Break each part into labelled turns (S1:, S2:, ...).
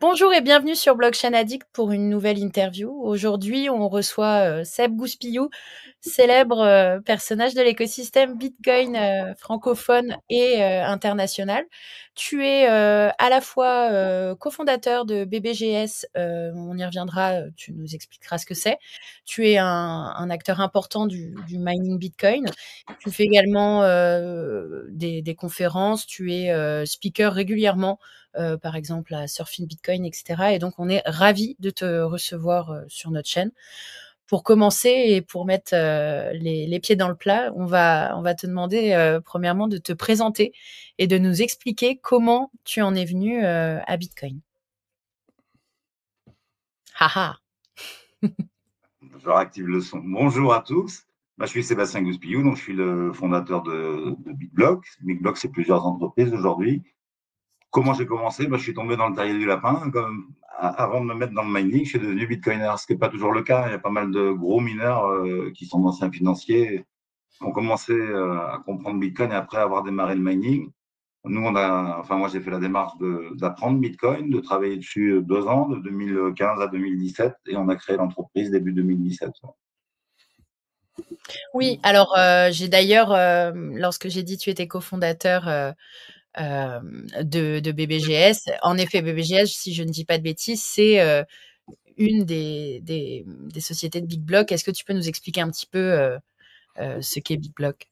S1: Bonjour et bienvenue sur Blockchain Addict pour une nouvelle interview. Aujourd'hui, on reçoit Seb Gouspillou, célèbre personnage de l'écosystème Bitcoin francophone et international. Tu es à la fois cofondateur de BBGS, on y reviendra, tu nous expliqueras ce que c'est. Tu es un acteur important du mining Bitcoin. Tu fais également des conférences, tu es speaker régulièrement par exemple à Surfing Bitcoin, etc. Et donc, on est ravis de te recevoir sur notre chaîne. Pour commencer et pour mettre les pieds dans le plat, on va te demander premièrement de te présenter et de nous expliquer comment tu en es venu à Bitcoin. Haha.
S2: Je réactive le son. Bonjour à tous. Je suis Sébastien Gouspillou, donc je suis le fondateur de BigBlock. BigBlock, c'est plusieurs entreprises aujourd'hui. Comment j'ai commencé? Je suis tombé dans le terrier du lapin. Avant de me mettre dans le mining, je suis devenu bitcoiner, ce qui n'est pas toujours le cas. Il y a pas mal de gros mineurs qui sont d'anciens financiers, qui ont commencé à comprendre Bitcoin et après avoir démarré le mining. Nous, moi, j'ai fait la démarche d'apprendre Bitcoin, de travailler dessus 2 ans, de 2015 à 2017, et on a créé l'entreprise début 2017.
S1: Oui, alors j'ai d'ailleurs, lorsque j'ai dit tu étais cofondateur de BBGS, en effet, BBGS, si je ne dis pas de bêtises, c'est une des sociétés de BigBlock. Est-ce que tu peux nous expliquer un petit peu ce qu'est BigBlock?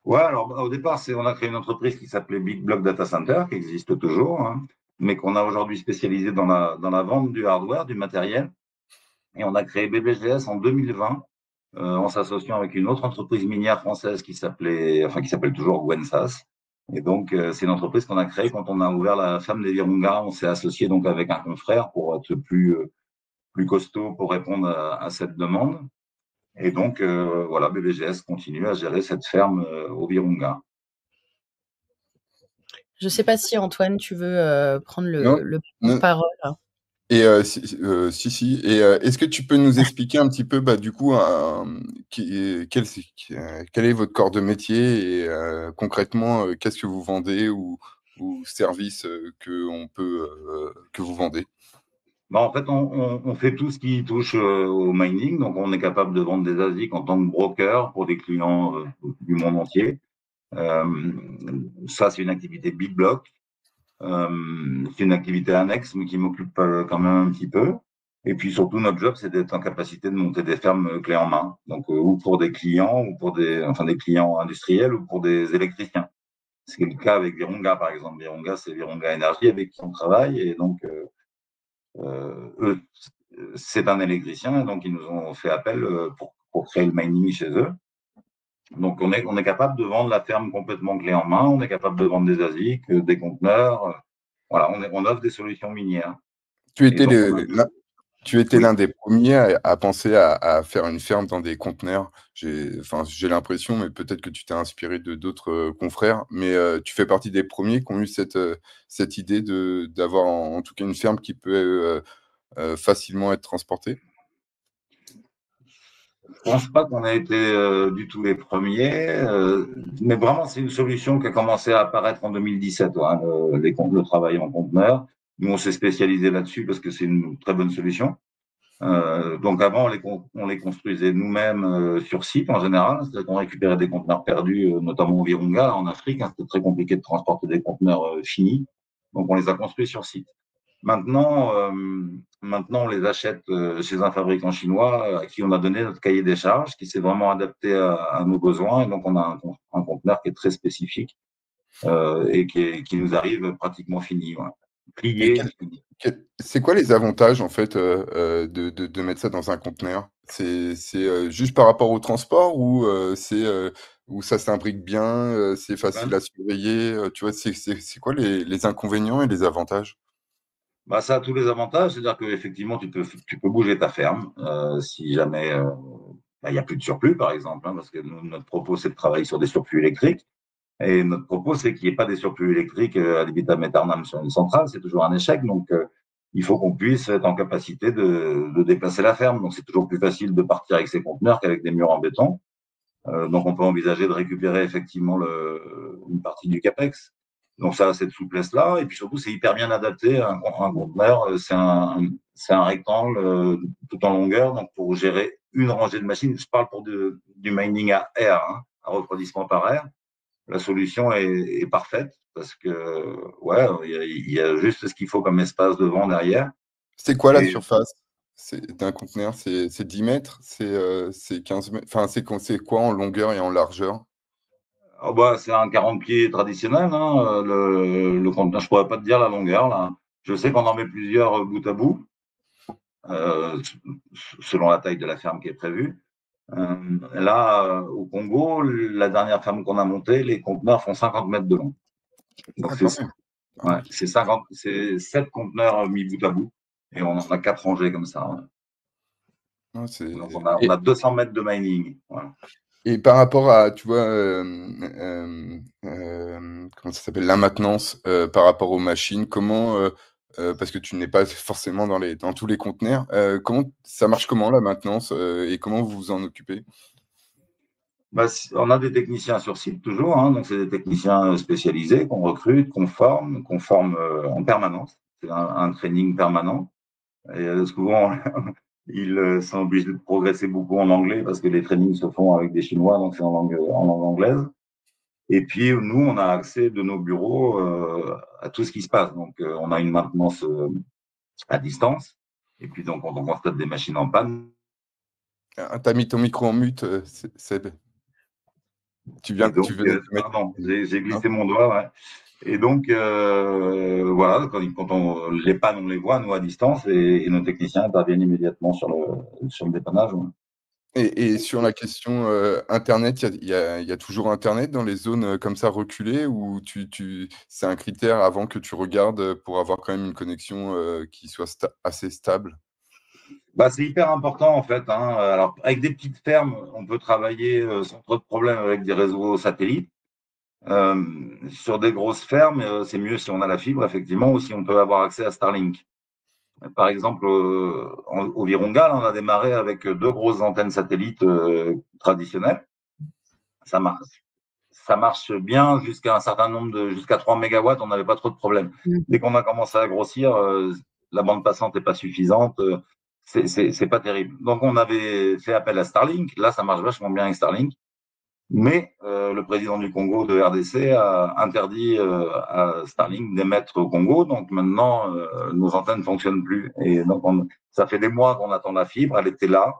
S2: Ouais, alors au départ, on a créé une entreprise qui s'appelait BigBlock Data Center, qui existe toujours, hein, mais qu'on a aujourd'hui spécialisée dans la vente du hardware, du matériel. Et on a créé BBGS en 2020 en s'associant avec une autre entreprise minière française qui s'appelle toujours Gwensas. Et donc, c'est une entreprise qu'on a créée quand on a ouvert la ferme des Virunga. On s'est associé donc avec un confrère pour être plus costaud pour répondre à cette demande. Et donc, voilà, BBGS continue à gérer cette ferme au Virunga.
S1: Je ne sais pas si Antoine, tu veux prendre
S3: Non,
S1: le
S3: non.
S1: parole.
S3: Et si. Et est-ce que tu peux nous expliquer un petit peu, du coup, quel est votre corps de métier et concrètement, qu'est-ce que vous vendez ou services que vous vendez?
S2: En fait, on fait tout ce qui touche au mining. Donc, on est capable de vendre des ASIC en tant que broker pour des clients du monde entier. Ça, c'est une activité Big Block. C'est une activité annexe, mais qui m'occupe quand même un petit peu. Et puis surtout, notre job, c'est d'être en capacité de monter des fermes clés en main. Donc, ou pour des clients, ou pour des clients industriels, ou pour des électriciens. C'est le cas avec Virunga, par exemple. Virunga, c'est Virunga Énergie avec qui on travaille. Et donc, eux, c'est un électricien. Donc, ils nous ont fait appel pour créer le mining chez eux. Donc, on est capable de vendre la ferme complètement clé en main. On est capable de vendre des ASIC, des conteneurs. Voilà, on offre des solutions minières.
S3: Tu
S2: Et
S3: étais
S2: donc,
S3: tu étais
S2: oui.
S3: l'un des premiers à penser à faire une ferme dans des conteneurs. J'ai l'impression, mais peut-être que tu t'es inspiré de d'autres confrères, mais tu fais partie des premiers qui ont eu cette idée d'avoir en tout cas une ferme qui peut facilement être transportée.
S2: Je pense pas qu'on ait été du tout les premiers, mais vraiment, c'est une solution qui a commencé à apparaître en 2017, hein, le travail en conteneur. Nous, on s'est spécialisé là-dessus parce que c'est une très bonne solution. Donc avant, on les construisait nous-mêmes sur site en général, c'est-à-dire qu'on récupérait des conteneurs perdus, notamment au Virunga, en Afrique. Hein, c'était très compliqué de transporter des conteneurs finis, donc on les a construits sur site. Maintenant, on les achète chez un fabricant chinois à qui on a donné notre cahier des charges, qui s'est vraiment adapté à nos besoins. Et donc, on a un conteneur qui est très spécifique et qui nous arrive pratiquement fini, voilà.
S3: Et
S2: Plié, fini.
S3: c'est quoi les avantages en fait de mettre ça dans un conteneur? Juste par rapport au transport ou où ça s'imbrique bien, c'est facile à surveiller, tu vois, c'est quoi les inconvénients et les avantages?
S2: Ça a tous les avantages, c'est-à-dire qu'effectivement, tu peux bouger ta ferme si jamais il n'y a plus de surplus, par exemple, hein, parce que notre propos, c'est de travailler sur des surplus électriques. Et notre propos, c'est qu'il n'y ait pas des surplus électriques ad vitam aeternam sur une centrale. C'est toujours un échec. Donc, il faut qu'on puisse être en capacité de déplacer la ferme. Donc, c'est toujours plus facile de partir avec ses conteneurs qu'avec des murs en béton. Donc, on peut envisager de récupérer effectivement une partie du CAPEX. Donc ça a cette souplesse-là, et puis surtout c'est hyper bien adapté à un conteneur. C'est un rectangle tout en longueur, donc pour gérer une rangée de machines. Je parle pour du mining à air, hein, à refroidissement par air. La solution est parfaite parce que ouais, il y a juste ce qu'il faut comme espace devant, derrière.
S3: C'est quoi la
S2: Et
S3: surface d'un conteneur? C'est 10 mètres? C'est 15 mètres? Enfin, c'est quoi en longueur et en largeur?
S2: oh bah, c'est un 40 pieds traditionnel, hein, le conteneur. Je pourrais pas te dire la longueur là. Je sais qu'on en met plusieurs bout à bout, euh, selon la taille de la ferme qui est prévue. Là, au Congo, la dernière ferme qu'on a montée, les conteneurs font 50 mètres de long. Donc
S3: Ah, quand même. Ah
S2: ouais,
S3: oui.
S2: c'est 7 conteneurs mis bout à bout. Et on en a 4 rangées comme ça. Ouais.
S3: Ah,
S2: Donc on a 200 mètres de mining. Voilà.
S3: Et par rapport à, tu vois, comment ça s'appelle, la maintenance par rapport aux machines, parce que tu n'es pas forcément dans tous les conteneurs, ça marche comment la maintenance et comment vous vous en occupez?
S2: Bah, on a des techniciens sur site toujours, hein, donc c'est des techniciens spécialisés qu'on recrute, qu'on forme en permanence. C'est un training permanent. Et souvent, ils sont obligés de progresser beaucoup en anglais parce que les trainings se font avec des Chinois, donc c'est en langue anglaise. Et puis, nous, on a accès de nos bureaux à tout ce qui se passe. Donc, on a une maintenance à distance. Et puis, donc, quand on constate des machines en panne,
S3: Ah, t'as mis ton micro en mute, Seb.
S2: et
S3: Tu
S2: donc,
S3: venais de te mettre.
S2: pardon, j'ai
S3: Non.
S2: glissé mon doigt, ouais. Et donc, voilà, les pannes, on les voit, nous, à distance, et nos techniciens interviennent immédiatement sur le dépannage. Ouais.
S3: Et sur la question Internet, il y a toujours Internet dans les zones comme ça reculées ou c'est un critère avant que tu regardes pour avoir quand même une connexion qui soit assez stable?
S2: Bah, c'est hyper important, en fait, hein. Alors, avec des petites fermes, on peut travailler sans trop de problèmes avec des réseaux satellites. Sur des grosses fermes, c'est mieux si on a la fibre, effectivement, ou si on peut avoir accès à Starlink. Par exemple, au Virunga, là, on a démarré avec 2 grosses antennes satellites traditionnelles. Ça marche, ça marche bien jusqu'à un certain nombre jusqu'à 3 mégawatts, on n'avait pas trop de problèmes. Dès qu'on a commencé à grossir, la bande passante n'est pas suffisante, c'est pas terrible. Donc on avait fait appel à Starlink. Là, ça marche vachement bien avec Starlink. Mais le président du Congo de RDC a interdit à Starlink d'émettre au Congo. Donc maintenant, nos antennes ne fonctionnent plus. Et donc, ça fait des mois qu'on attend la fibre. Elle était là.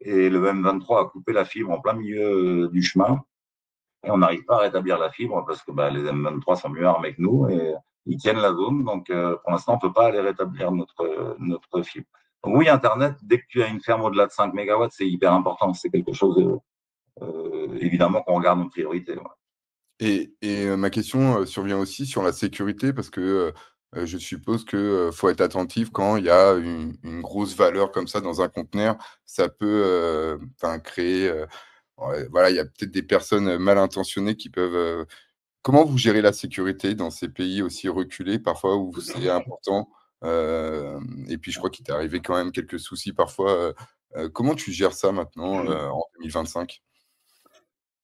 S2: Et le M23 a coupé la fibre en plein milieu du chemin. Et on n'arrive pas à rétablir la fibre parce que bah, les M23 sont mieux armés que nous et ils tiennent la zone. Donc, pour l'instant, on ne peut pas aller rétablir notre fibre. Donc, oui, Internet, dès que tu as une ferme au-delà de 5 mégawatts, c'est hyper important. C'est quelque chose, évidemment, qu'on regarde en priorité. Ouais.
S3: Et ma question survient aussi sur la sécurité parce que je suppose que faut être attentif quand il y a une grosse valeur comme ça dans un conteneur. Ça peut enfin, créer. Ouais, voilà, il y a peut-être des personnes mal intentionnées qui peuvent. Comment vous gérez la sécurité dans ces pays aussi reculés, parfois où c'est important et puis je crois qu'il t'est arrivé quand même quelques soucis parfois. Comment tu gères ça maintenant en 2025?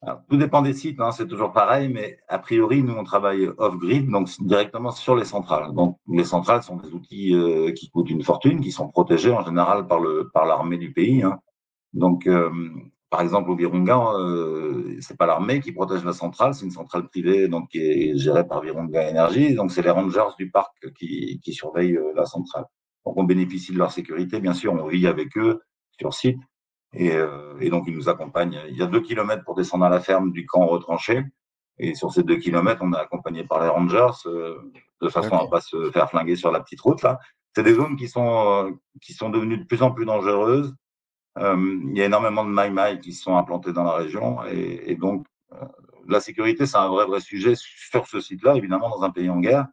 S2: Alors, tout dépend des sites, hein, c'est toujours pareil, mais a priori, nous, on travaille off-grid, donc directement sur les centrales. Donc, les centrales sont des outils qui coûtent une fortune, qui sont protégés en général par l'armée du pays. Hein. Donc, par exemple, au Virunga, c'est pas l'armée qui protège la centrale, c'est une centrale privée donc qui est gérée par Virunga Energy. Donc, c'est les rangers du parc qui surveillent la centrale. Donc, on bénéficie de leur sécurité, bien sûr, on vit avec eux sur site. Et donc, ils nous accompagnent. Il y a 2 kilomètres pour descendre à la ferme du camp retranché. Et sur ces 2 kilomètres, on est accompagné par les rangers de façon à ne
S3: D'accord.
S2: pas se faire flinguer sur la petite route. Là, c'est des zones qui sont devenues de plus en plus dangereuses. Il y a énormément de maïmaï qui se sont implantés dans la région. Et donc, la sécurité, c'est un vrai sujet sur ce site-là, évidemment, dans un pays en guerre.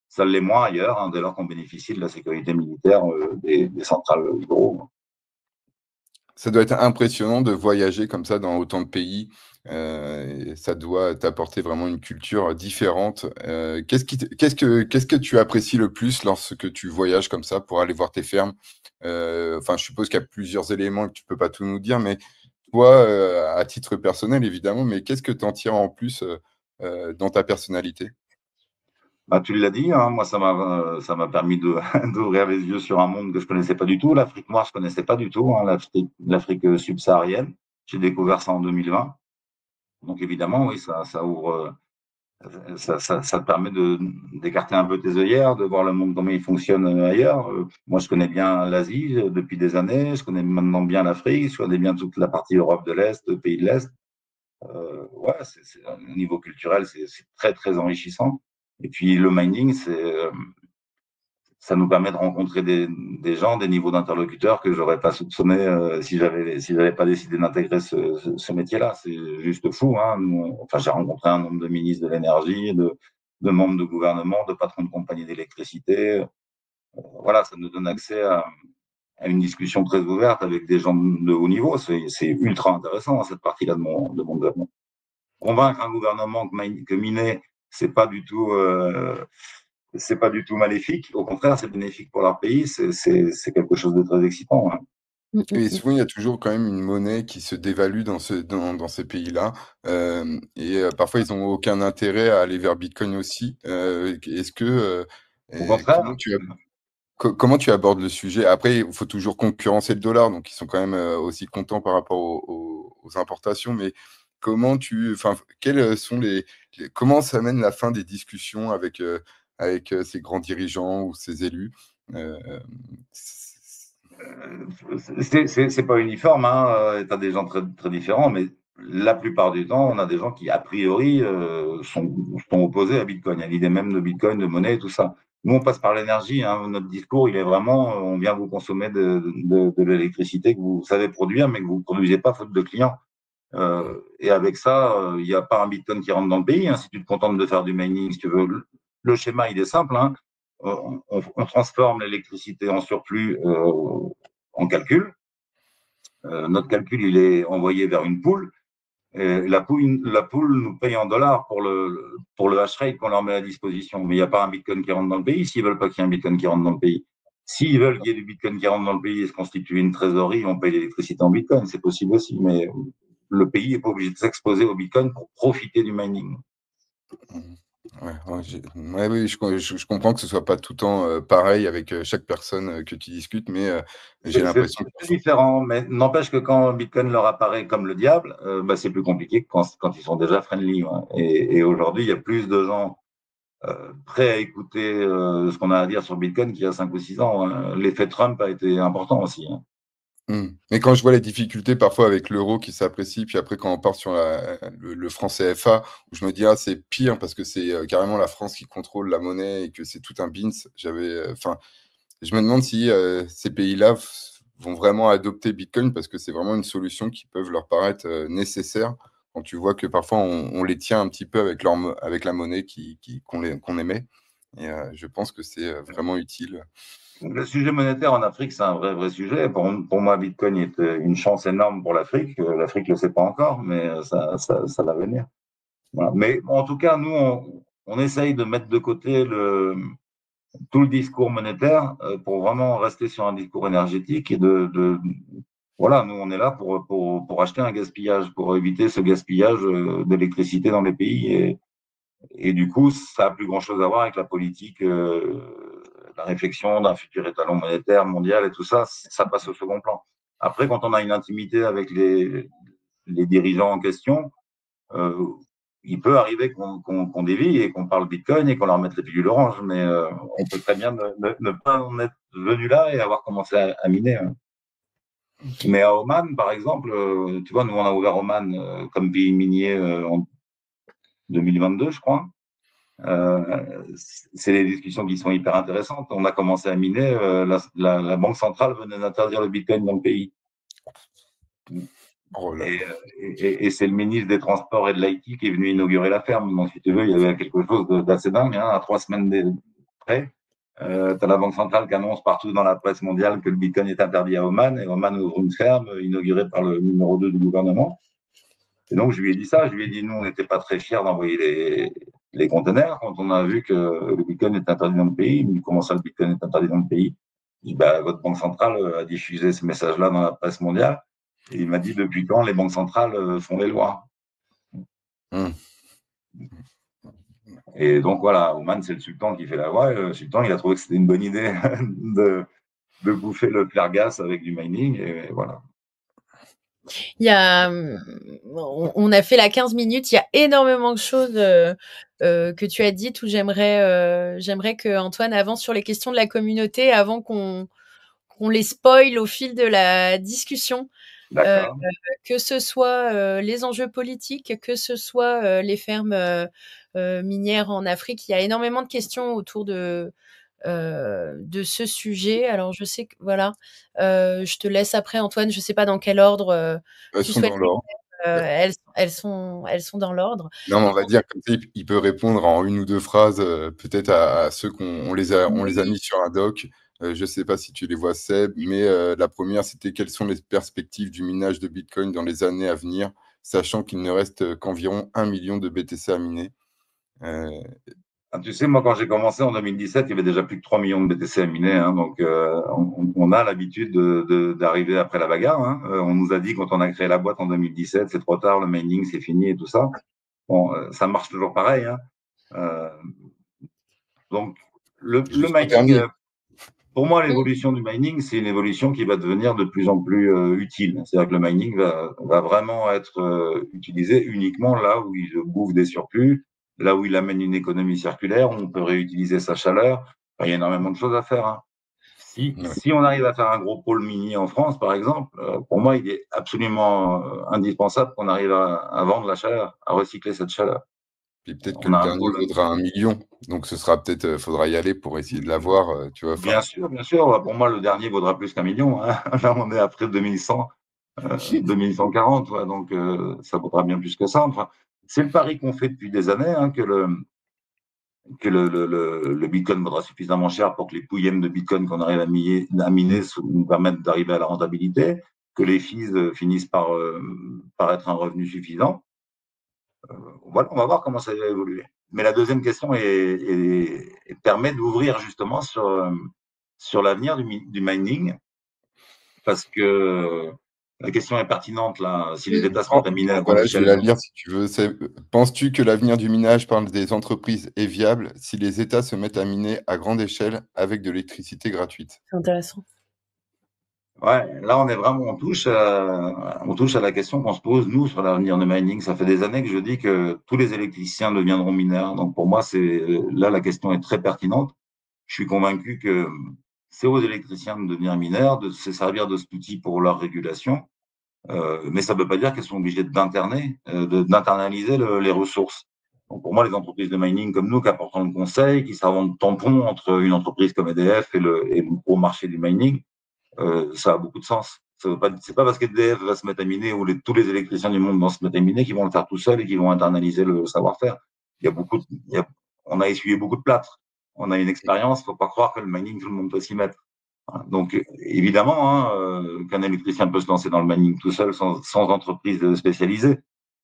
S2: Ça l'est moins ailleurs, hein, dès lors qu'on bénéficie de la sécurité militaire des centrales hydrauliques.
S3: Ça doit être impressionnant de voyager comme ça dans autant de pays, et ça doit t'apporter vraiment une culture différente. Qu'est-ce que tu apprécies le plus lorsque tu voyages comme ça pour aller voir tes fermes? Enfin, je suppose qu'il y a plusieurs éléments et que tu peux pas tout nous dire, mais toi, à titre personnel évidemment, mais qu'est-ce que tu en tires en plus, dans ta personnalité?
S2: Bah, tu l'as dit, hein, moi ça m'a permis de d'ouvrir les yeux sur un monde que je connaissais pas du tout. L'Afrique noire, je connaissais pas du tout, hein, l'Afrique subsaharienne. J'ai découvert ça en 2020. Donc évidemment, oui, ça ouvre, ça te permet d'écarter un peu tes œillères, de voir le monde comment il fonctionne ailleurs. Moi, je connais bien l'Asie depuis des années. Je connais maintenant bien l'Afrique. Je connais bien toute la partie Europe de l'Est, pays de l'Est. Ouais, au niveau culturel, c'est très très enrichissant. Et puis le mining, ça nous permet de rencontrer des gens, des niveaux d'interlocuteurs que j'aurais pas soupçonné si j'avais pas décidé d'intégrer ce métier-là. C'est juste fou, hein. Enfin, j'ai rencontré un nombre de ministres de l'énergie, de membres de gouvernement, de patrons de compagnies d'électricité. Voilà, ça nous donne accès à une discussion très ouverte avec des gens de haut niveau. C'est ultra intéressant, cette partie-là de mon gouvernement. Convaincre un gouvernement que miner, c'est pas du tout c'est pas du tout maléfique. Au contraire, c'est bénéfique pour leur pays. C'est quelque chose de très excitant, hein.
S3: Et souvent, il y a toujours quand même une monnaie qui se dévalue dans ces pays-là, parfois, ils ont aucun intérêt à aller vers Bitcoin aussi. Est-ce que,
S2: Au
S3: et
S2: contraire,
S3: comment tu abordes le sujet? Après, il faut toujours concurrencer le dollar, donc ils sont quand même, aussi contents par rapport aux importations, mais enfin, quels sont comment s'amène la fin des discussions avec ces grands dirigeants ou ces élus? Heu,
S2: c'est pas uniforme, hein. Tu as des gens très, très différents, mais la plupart du temps, on a des gens qui, a priori, sont opposés à Bitcoin, à l'idée même de Bitcoin, de monnaie et tout ça. Nous, on passe par l'énergie, hein. Notre discours, il est vraiment, on vient vous consommer de l'électricité que vous savez produire, mais que vous ne produisez pas faute de clients. Et avec ça, il n'y a pas un Bitcoin qui rentre dans le pays, hein. Si tu te contentes de faire du mining, si tu veux, le schéma, il est simple, hein. On transforme l'électricité en surplus en calcul. Notre calcul, il est envoyé vers une pool. Et la pool nous paye en dollars pour le hash rate qu'on leur met à disposition. Mais il n'y a pas un Bitcoin qui rentre dans le pays s'ils veulent pas qu'il y ait un Bitcoin qui rentre dans le pays. S'ils veulent qu'il y ait du Bitcoin qui rentre dans le pays et se constituer une trésorerie, on paye l'électricité en Bitcoin. C'est possible aussi, mais le pays n'est pas obligé de s'exposer au Bitcoin pour profiter du mining.
S3: Mmh. Ouais, oui, je comprends que ce soit pas tout le temps, pareil avec, chaque personne, que tu discutes, mais j'ai l'impression que
S2: C'est différent, mais n'empêche que quand Bitcoin leur apparaît comme le diable, bah, c'est plus compliqué que quand ils sont déjà friendly. Ouais. Et aujourd'hui, il y a plus de gens prêts à écouter ce qu'on a à dire sur Bitcoin qu'il y a 5 ou 6 ans, hein. L'effet Trump a été important aussi, hein.
S3: Mais quand je vois les difficultés parfois avec l'euro qui s'apprécie, puis après quand on part sur le franc CFA, où je me dis: «Ah, c'est pire parce que c'est, carrément la France qui contrôle la monnaie et que c'est tout un beans». Enfin, je me demande si, ces pays-là vont vraiment adopter Bitcoin parce que c'est vraiment une solution qui peut leur paraître, nécessaire quand tu vois que parfois on les tient un petit peu avec la monnaie qu'on émet et je pense que c'est, vraiment utile.
S2: Le sujet monétaire en Afrique, c'est un vrai, vrai sujet. Pour moi, Bitcoin est une chance énorme pour l'Afrique. L'Afrique ne le sait pas encore, mais ça va venir. Voilà. Mais en tout cas, nous, on essaye de mettre de côté tout le discours monétaire pour vraiment rester sur un discours énergétique et voilà, nous, on est là pour acheter un gaspillage, pour éviter ce gaspillage d'électricité dans les pays. Et du coup, ça n'a plus grand-chose à voir avec la politique, la réflexion d'un futur étalon monétaire mondial et tout ça, ça passe au second plan. Après, quand on a une intimité avec les dirigeants en question, euh, il peut arriver qu'on dévie et qu'on parle Bitcoin et qu'on leur mette les pilules oranges, mais on peut très bien ne pas en être venu là et avoir commencé à miner, hein. Mais à Oman, par exemple, tu vois, nous on a ouvert Oman comme pays minier en 2022, je crois. C'est des discussions qui sont hyper intéressantes. On a commencé à miner, la Banque centrale venait d'interdire le Bitcoin dans le pays.
S3: Oh là
S2: Et,
S3: là.
S2: et c'est le ministre des Transports et de l'IT qui est venu inaugurer la ferme. Donc, si tu veux, il y avait quelque chose d'assez dingue, hein, à 3 semaines près. Tu as la Banque centrale qui annonce partout dans la presse mondiale que le Bitcoin est interdit à Oman, et Oman ouvre une ferme inaugurée par le numéro 2 du gouvernement. Et donc, je lui ai dit ça. Je lui ai dit, nous, on n'était pas très fiers d'envoyer les conteneurs quand on a vu que le Bitcoin est interdit dans le pays. Il me dit, comment ça, le Bitcoin est interdit dans le pays? Je dis, bah, votre banque centrale a diffusé ce message-là dans la presse mondiale. Et il m'a dit, depuis quand les banques centrales font les lois?
S3: Mmh.
S2: Et donc voilà, Oman, c'est le sultan qui fait la loi. Et le sultan, il a trouvé que c'était une bonne idée de bouffer le flergas avec du mining. Et voilà.
S1: On a fait la 15 minutes. Il y a énormément de choses que tu as dites où j'aimerais que Antoine avance sur les questions de la communauté avant qu'on les spoil au fil de la discussion.
S2: D'accord.
S1: Que ce soit les enjeux politiques, que ce soit les fermes minières en Afrique. Il y a énormément de questions autour de ce sujet. Alors, je sais que, voilà, je te laisse après, Antoine. Je sais pas dans quel ordre
S3: Elles
S1: tu
S3: sont
S1: souhaites
S3: dans
S1: les
S3: l'ordre.
S1: elles sont dans l'ordre.
S3: Non, mais on va dire comme ça, il peut répondre en une ou deux phrases, peut-être à ceux on les a
S1: Oui.
S3: mis sur un doc. Je sais pas si tu les vois, Seb, mais la première, c'était: quelles sont les perspectives du minage de Bitcoin dans les années à venir, sachant qu'il ne reste qu'environ 1 million de BTC à miner?
S2: Tu sais, moi, quand j'ai commencé en 2017, il y avait déjà plus de 3 millions de BTC à miner. Hein, donc, on a l'habitude d'arriver après la bagarre. Hein. On nous a dit quand on a créé la boîte en 2017, c'est trop tard, le mining, c'est fini et tout ça. Bon, ça marche toujours pareil. Hein. Euh, donc, le
S3: Juste pour
S2: mining,
S3: terminer.
S2: pour moi,
S1: Mm.
S2: l'évolution du mining, c'est une évolution qui va devenir de plus en plus utile. C'est-à-dire que le mining va vraiment être utilisé uniquement là où il bouffe des surplus, là où il amène une économie circulaire, où on peut réutiliser sa chaleur. Enfin, il y a énormément de choses à faire. Hein.
S3: Ouais.
S2: Si on arrive à faire un gros pôle mini en France, par exemple, pour moi, il est absolument indispensable qu'on arrive à vendre la chaleur, à recycler cette chaleur.
S3: Puis peut-être que
S2: On
S3: le
S2: a un
S3: dernier
S2: pôle.
S3: vaudra 1 million, donc ce sera peut-être, faudra y aller pour essayer de l'avoir, tu vois? Enfin,
S2: Bien sûr, bien sûr. Pour moi, le dernier vaudra plus qu'1 million. Hein. Là, on est après 2100. 2140, ouais, donc ça vaudra bien plus que ça. Enfin, c'est le pari qu'on fait depuis des années, hein, que le Bitcoin vaudra suffisamment cher pour que les pouillèmes de Bitcoin qu'on arrive à miner nous permettent d'arriver à la rentabilité, que les fees finissent par être un revenu suffisant. Voilà, on va voir comment ça va évoluer. Mais la deuxième question permet d'ouvrir justement sur l'avenir du mining, parce que la question est pertinente là. Si les États se mettent à miner à grande
S3: voilà, je vais
S2: échelle,
S3: la lire si tu veux. C'est: penses-tu que l'avenir du minage par des entreprises est viable si les États se mettent à miner à grande échelle avec de l'électricité gratuite?
S1: C'est intéressant.
S2: ouais, là on est vraiment, on touche à la question qu'on se pose nous sur l'avenir du mining. Ça fait des années que je dis que tous les électriciens deviendront mineurs. Donc pour moi, là la question est très pertinente. Je suis convaincu que c'est aux électriciens de devenir mineurs, de se servir de cet outil pour leur régulation. Mais ça ne veut pas dire qu'elles sont obligées d'internaliser les ressources. Donc pour moi, les entreprises de mining comme nous, qui apportons le conseil, qui servent de tampon entre une entreprise comme EDF et le gros marché du mining, ça a beaucoup de sens. C'est pas parce qu'EDF va se mettre à miner ou tous les électriciens du monde vont se mettre à miner qu'ils vont le faire tout seuls et qu'ils vont internaliser le savoir-faire. Il y a beaucoup, on a essuyé beaucoup de plâtre. On a une expérience. Faut pas croire que le mining, tout le monde peut s'y mettre. Donc, évidemment, hein, qu'un électricien peut se lancer dans le mining tout seul sans entreprise spécialisée,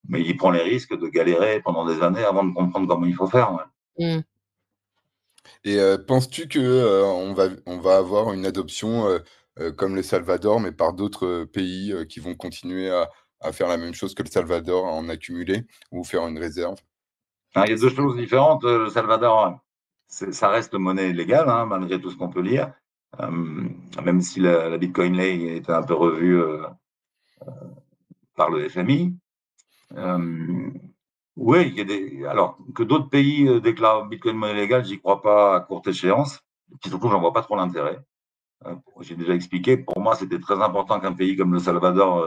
S2: mais il prend les risques de galérer pendant des années avant de comprendre comment il faut faire. Ouais.
S1: Mm.
S3: Et penses-tu que, on va avoir une adoption, comme le Salvador, mais par d'autres, pays, qui vont continuer à faire la même chose que le Salvador, à en accumuler ou faire une réserve?
S2: Alors, il y a deux choses différentes. Le Salvador, ça reste monnaie légale, hein, malgré tout ce qu'on peut lire, même si la Bitcoin Lei était un peu revue par le FMI. Oui, alors que d'autres pays déclarent Bitcoin monnaie légale, j'y crois pas à courte échéance. Et puis surtout, j'en vois pas trop l'intérêt. J'ai déjà expliqué, pour moi, c'était très important qu'un pays comme le Salvador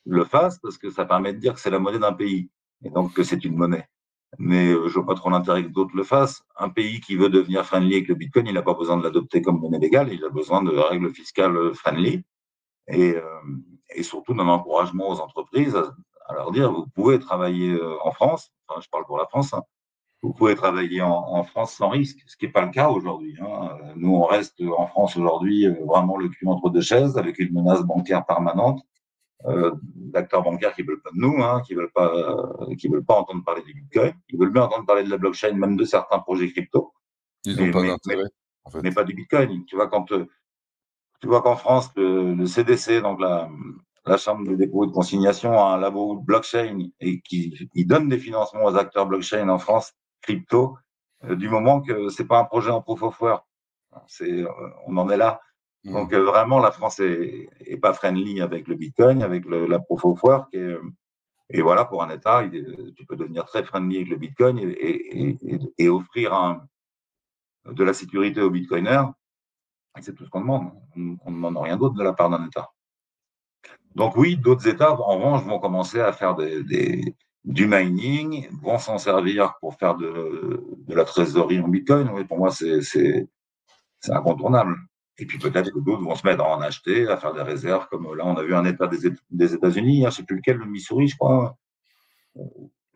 S2: le fasse, parce que ça permet de dire que c'est la monnaie d'un pays, et donc que c'est une monnaie. Mais je vois pas trop l'intérêt que d'autres le fassent. Un pays qui veut devenir friendly avec le Bitcoin, il n'a pas besoin de l'adopter comme monnaie légale, il a besoin de règles fiscales friendly, et, euh, et surtout d'un encouragement aux entreprises à leur dire, vous pouvez travailler en France, enfin, je parle pour la France, hein, vous pouvez travailler en France sans risque, ce qui n'est pas le cas aujourd'hui. Hein. Nous, on reste en France aujourd'hui vraiment le cul entre deux chaises, avec une menace bancaire permanente, d'acteurs bancaires qui veulent pas de nous, hein, qui veulent pas entendre parler du Bitcoin, qui veulent bien entendre parler de la blockchain, même de certains projets crypto,
S3: Ils ont
S2: mais,
S3: pas
S2: mais, mais,
S3: d'intérêt, en
S2: mais
S3: fait.
S2: pas du Bitcoin. Tu vois qu'en France, le CDC, donc la Chambre de dépôt et de consignation, a un labo blockchain et qui donne des financements aux acteurs blockchain en France crypto, du moment que c'est pas un projet en proof of work. On en est là. Donc vraiment, la France est pas friendly avec le Bitcoin, avec la proof of work. Et voilà, pour un État, tu peux devenir très friendly avec le Bitcoin et offrir de la sécurité aux Bitcoiners. Et c'est tout ce qu'on demande. On ne demande rien d'autre de la part d'un État. Donc oui, d'autres États, en revanche, vont commencer à faire du mining, vont s'en servir pour faire de la trésorerie en Bitcoin. Oui, pour moi, c'est incontournable. Et puis peut-être que d'autres vont se mettre à en acheter, à faire des réserves, comme là, on a vu un État des États-Unis, je ne sais plus lequel, le Missouri, je crois. Je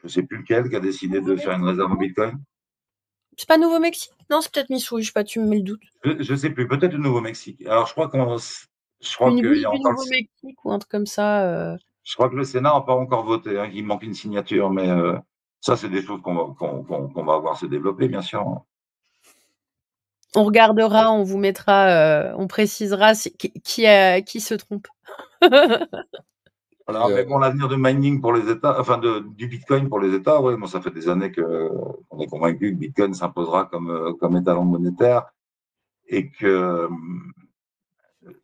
S2: ne sais plus lequel qui a décidé de faire une réserve en Bitcoin.
S1: C'est pas Nouveau-Mexique? Non, c'est peut-être Missouri, je sais pas, tu me mets le doute.
S2: Je ne sais plus, peut-être le Nouveau-Mexique. Alors je crois qu'il y a
S1: Du
S2: encore
S1: Nouveau-Mexique ou un truc comme ça.
S2: Je crois que le Sénat n'a pas encore voté, hein, il manque une signature, mais ça, c'est des choses qu'on va voir se développer, bien sûr.
S1: On regardera, on vous mettra, on précisera qui se trompe.
S2: Voilà, mais bon, l'avenir de mining pour les États, enfin du Bitcoin pour les États, ouais, moi, ça fait des années qu'on est convaincu que Bitcoin s'imposera comme étalon monétaire et que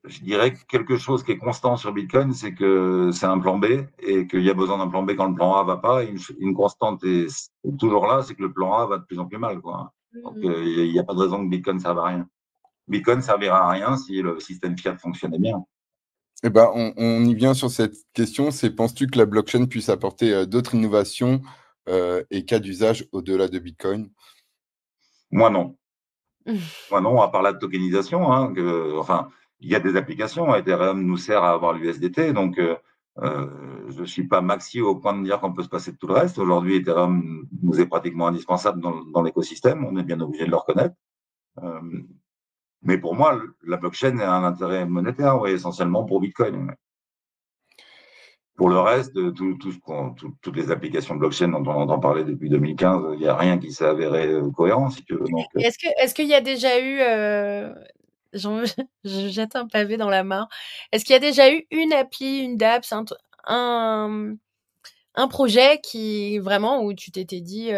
S2: je dirais que quelque chose qui est constant sur Bitcoin, c'est que c'est un plan B et qu'il y a besoin d'un plan B quand le plan A va pas. Et une constante est toujours là, c'est que le plan A va de plus en plus mal, quoi. Donc, il n'y a pas de raison que Bitcoin ne serve à rien. Bitcoin ne servira à rien si le système fiat fonctionnait bien.
S3: Eh ben, on y vient sur cette question. Penses-tu que la blockchain puisse apporter d'autres innovations et cas d'usage au-delà de Bitcoin?
S2: Moi, non. Moi, non, à part la tokenisation, hein, enfin, il y a des applications. Ethereum nous sert à avoir l'USDT, donc je ne suis pas maxi au point de dire qu'on peut se passer de tout le reste. Aujourd'hui, Ethereum nous est pratiquement indispensable dans l'écosystème. On est bien obligé de le reconnaître. Mais pour moi, la blockchain a un intérêt monétaire, oui, essentiellement pour Bitcoin. Pour le reste, toutes les applications blockchain dont on entend parler depuis 2015, il n'y a rien qui s'est avéré cohérent, si tu veux. Donc,
S1: est-ce qu'il y a déjà eu, je jette un pavé dans la mare, est-ce qu'il y a déjà eu une appli, une dApps, un projet qui vraiment où tu t'étais dit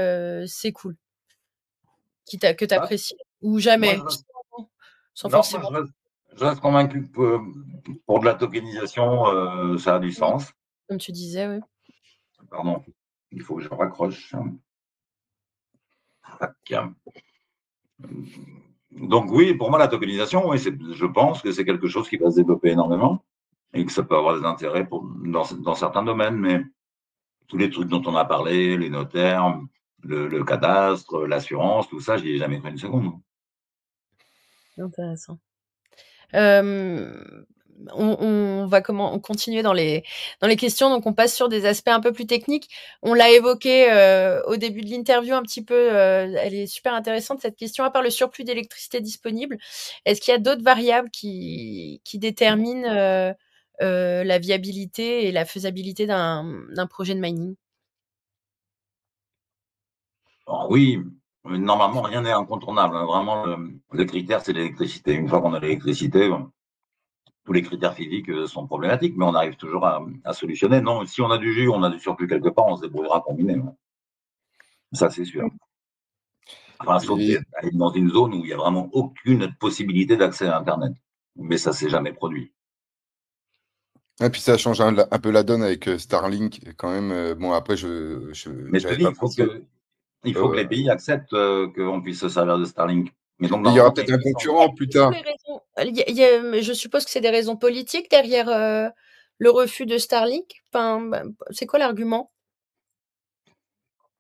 S1: c'est cool, que tu apprécies ou jamais?
S2: Moi,
S1: Sans
S2: non,
S1: forcément.
S2: je reste convaincu que pour de la tokenisation, ça a du sens.
S1: Comme tu disais, oui.
S2: Pardon, il faut que je raccroche. Donc oui, pour moi, la tokenisation, oui, je pense que c'est quelque chose qui va se développer énormément et que ça peut avoir des intérêts dans certains domaines, mais tous les trucs dont on a parlé, les notaires, le cadastre, l'assurance, tout ça, j'y ai jamais cru une seconde.
S1: Intéressant. On va continuer dans les questions, donc on passe sur des aspects un peu plus techniques. On l'a évoqué au début de l'interview un petit peu, elle est super intéressante cette question. À part le surplus d'électricité disponible, est-ce qu'il y a d'autres variables qui déterminent la viabilité et la faisabilité d'un projet de mining?
S2: Alors oui, normalement, rien n'est incontournable, hein. Vraiment, le critère, c'est l'électricité. Une fois qu'on a l'électricité, bon, tous les critères physiques sont problématiques, mais on arrive toujours à solutionner. Non, si on a du jus, on a du surplus quelque part, on se débrouillera à combiner. Ouais. Ça, c'est sûr. Enfin, sauf aller dans une zone où il n'y a vraiment aucune possibilité d'accès à Internet. Mais ça s'est jamais produit.
S3: Et puis ça change un peu la donne avec Starlink quand même. Bon, après,
S2: Mais je te
S3: j'avais
S2: dis,
S3: pas pensé.
S2: il faut que les pays acceptent qu'on puisse se servir de Starlink. Mais donc,
S3: Mais il y aura peut-être un
S1: Quelles
S3: concurrent plus
S1: sont
S3: tard.
S1: les raisons? Je suppose que c'est des raisons politiques derrière le refus de Starlink. Enfin, c'est quoi l'argument?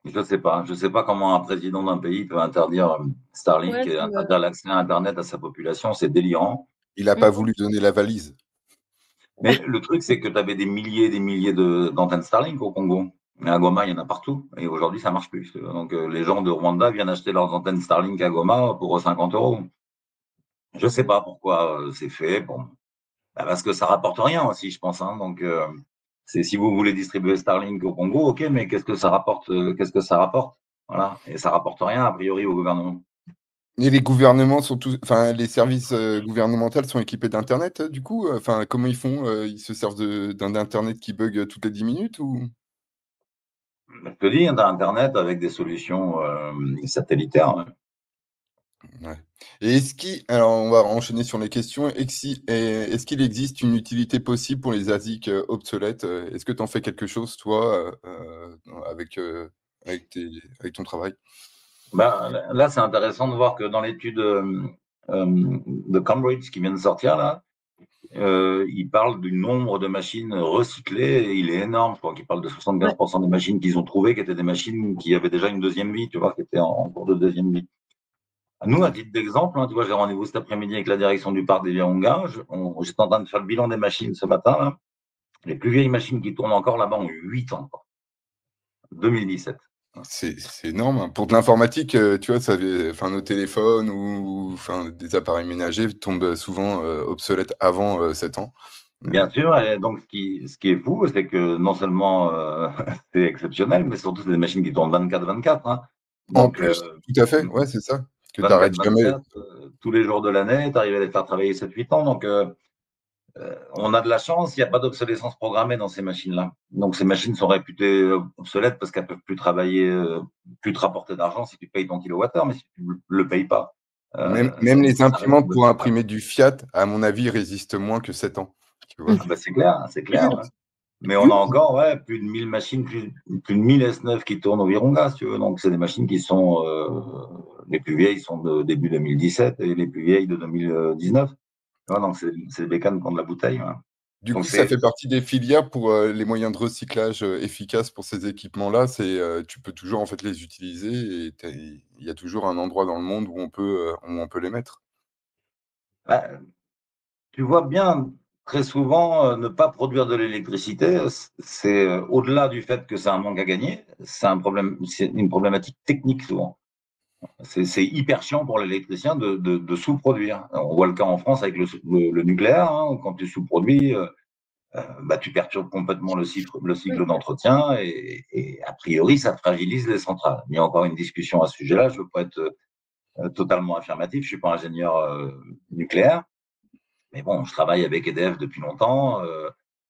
S2: Je ne sais pas. Je ne sais pas comment un président d'un pays peut interdire Starlink
S1: Ouais,
S2: et interdire l'accès à Internet à sa population. C'est délirant.
S3: Il n'a pas
S1: Mm.
S3: voulu donner la valise.
S2: Mais le truc, c'est que tu avais des milliers et des milliers d'antennes Starlink au Congo. Mais à Goma, il y en a partout. Et aujourd'hui, ça marche plus. Donc, les gens de Rwanda viennent acheter leurs antennes Starlink à Goma pour 50 euros. Je ne sais pas pourquoi c'est fait. Bon, bah, parce que ça rapporte rien aussi, je pense. Hein. Donc, c'est si vous voulez distribuer Starlink au Congo, ok, mais qu'est-ce que ça rapporte Qu'est-ce que ça rapporte? Voilà. Et ça rapporte rien a priori au gouvernement.
S3: Et les gouvernements sont tous, enfin, les services gouvernementaux sont équipés d'Internet, du coup? Enfin, comment ils font? Ils se servent d'un Internet qui bug toutes les 10 minutes ou?
S2: Je te dis, tu as Internet avec des solutions satellitaires. Ouais.
S3: Ouais. Et alors on va enchaîner sur les questions. Est-ce qu'il existe une utilité possible pour les ASIC obsolètes? Est-ce que tu en fais quelque chose, toi, avec, avec ton travail?
S2: Ben, là, c'est intéressant de voir que dans l'étude de Cambridge qui vient de sortir, là, il parle du nombre de machines recyclées et il est énorme. Je crois qu'il parle de 75% des machines qu'ils ont trouvées qui étaient des machines qui avaient déjà une deuxième vie, tu vois, qui étaient en cours de deuxième vie. Nous, à titre d'exemple, hein, tu vois, j'ai rendez-vous cet après-midi avec la direction du parc des Virunga. J'étais en train de faire le bilan des machines ce matin. Là. Les plus vieilles machines qui tournent encore là-bas ont 8 ans, quoi. 2017.
S3: C'est énorme, hein. Pour de l'informatique, tu vois, enfin, nos téléphones ou enfin, des appareils ménagers tombent souvent obsolètes avant 7 ans.
S2: Bien sûr, et donc ce qui est fou, c'est que non seulement c'est exceptionnel, mais surtout c'est des machines qui tournent 24/24. Hein.
S3: En
S2: Donc
S3: plus, tout à fait, ouais, c'est ça. Que tu arrêtes jamais.
S2: 24/24, tous les jours de l'année, tu arrives à les faire travailler 7-8 ans. Donc on a de la chance, il n'y a pas d'obsolescence programmée dans ces machines-là. Donc ces machines sont réputées obsolètes parce qu'elles peuvent plus travailler, plus te rapporter d'argent si tu payes ton kilowattheure, mais si tu ne le payes pas,
S3: Même les
S2: ça reste
S3: imprimantes pour
S2: obsolète.
S3: imprimer du Fiat, à mon avis, résistent moins que 7 ans. Tu vois?
S2: Ah bah, c'est clair, c'est clair. Ouais. Mais on a encore plus de 1000 machines, plus de 1000 S9 qui tournent au Virunga, si tu veux. Donc c'est des machines qui sont les plus vieilles sont de début 2017 et les plus vieilles de 2019. Ouais, donc c'est des bécanes qui ont de la bouteille. Ouais.
S3: Du
S2: Donc
S3: coup, ça
S2: c'est
S3: fait partie des filières pour, les moyens de recyclage, efficaces pour ces équipements-là. Tu peux toujours, en fait, les utiliser et il y a toujours un endroit dans le monde où on peut les mettre.
S2: bah, tu vois bien très souvent ne pas produire de l'électricité, c'est au-delà du fait que c'est un manque à gagner, c'est un problème, c'est une problématique technique souvent. C'est hyper chiant pour l'électricien de sous-produire. On voit le cas en France avec le nucléaire. Hein, quand tu sous-produis, bah, tu perturbes complètement le cycle d'entretien et a priori, ça fragilise les centrales. Il y a encore une discussion à ce sujet-là. Je ne veux pas être totalement affirmatif. Je ne suis pas ingénieur nucléaire. Mais bon, je travaille avec EDF depuis longtemps.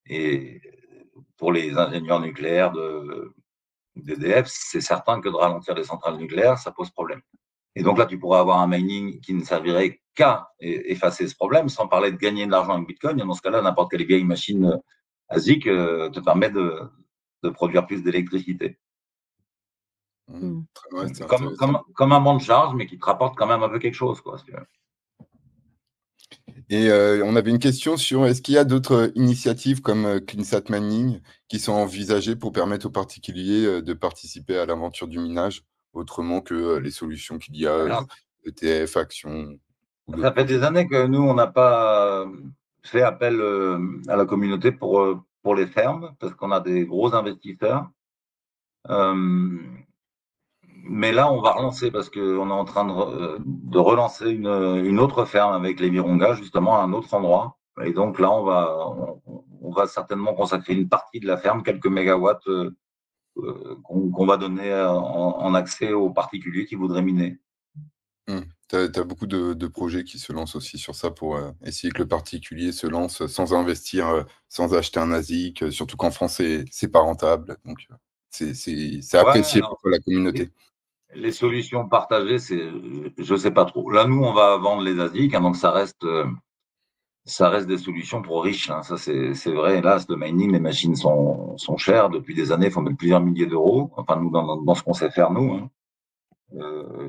S2: Et pour les ingénieurs nucléaires d'EDF, c'est certain que de ralentir les centrales nucléaires, ça pose problème. Et donc là, tu pourrais avoir un mining qui ne servirait qu'à effacer ce problème, sans parler de gagner de l'argent avec Bitcoin. Et dans ce cas-là, n'importe quelle vieille machine ASIC te permet de produire plus d'électricité.
S3: Mmh. Ouais, c'est
S2: Comme,
S3: intéressant.
S2: comme, comme un banc de charge, mais qui te rapporte quand même un peu quelque chose, quoi, si tu veux.
S3: Et on avait une question sur est-ce qu'il y a d'autres initiatives comme, CleanSat Mining qui sont envisagées pour permettre aux particuliers, de participer à l'aventure du minage, autrement que, les solutions qu'il y a,
S2: Alors,
S3: ETF, actions ou d'autres
S2: ça fait
S3: projets?
S2: des années que nous, on n'a pas fait appel à la communauté pour les fermes, parce qu'on a des gros investisseurs. Euh, mais là, on va relancer, parce qu'on est en train de relancer une autre ferme avec les Virunga, justement, à un autre endroit. Et donc là, on va certainement consacrer une partie de la ferme, quelques mégawatts, qu'on va donner en accès aux particuliers qui voudraient miner.
S3: Mmh. Tu as beaucoup de projets qui se lancent aussi sur ça pour, essayer que le particulier se lance sans investir, sans acheter un ASIC, surtout qu'en France, c'est pas rentable, donc c'est
S2: Ouais,
S3: apprécié
S2: alors,
S3: par la communauté.
S2: les solutions partagées, je sais pas trop. Là, nous, on va vendre les ASIC, hein, donc ça reste des solutions pour riches. Hein, ça, c'est vrai. Là, le mining, les machines sont chères depuis des années, il faut mettre plusieurs milliers d'euros. Enfin, nous, dans ce qu'on sait faire, nous. Hein.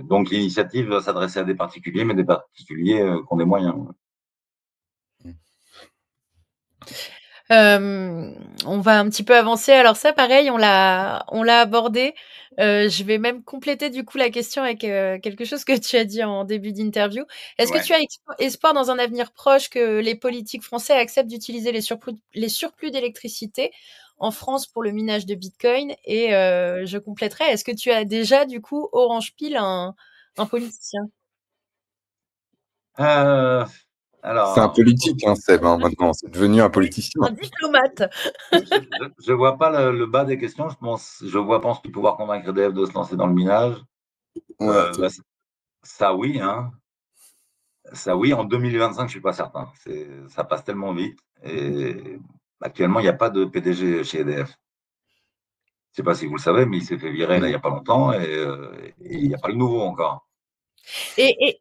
S2: Donc, l'initiative va s'adresser à des particuliers, mais des particuliers qui ont des moyens.
S3: Mmh.
S1: On va un petit peu avancer. Alors ça, pareil, on l'a abordé. Je vais même compléter du coup la question avec quelque chose que tu as dit en début d'interview. Est-ce que
S2: Ouais.
S1: tu as espoir dans un avenir proche que les politiques français acceptent d'utiliser les surplus d'électricité en France pour le minage de Bitcoin? Et je compléterai, est-ce que tu as déjà du coup Orange Pile un politicien?
S2: Euh,
S3: C'est un
S2: alors,
S3: politique, hein, Seb, hein, maintenant, c'est devenu un
S1: Oui,
S3: politicien.
S1: un diplomate.
S2: je vois pas le bas des questions. Je pense plus pouvoir convaincre EDF de se lancer dans le minage.
S3: Ouais,
S2: Bah, ça oui, hein. Ça oui, en 2025, je suis pas certain. Ça passe tellement vite. Et actuellement, il n'y a pas de PDG chez EDF. sais pas si vous le savez, mais il s'est fait virer là, il
S3: Non.
S2: n'y a pas longtemps et il n'y a pas le nouveau encore.
S1: Et,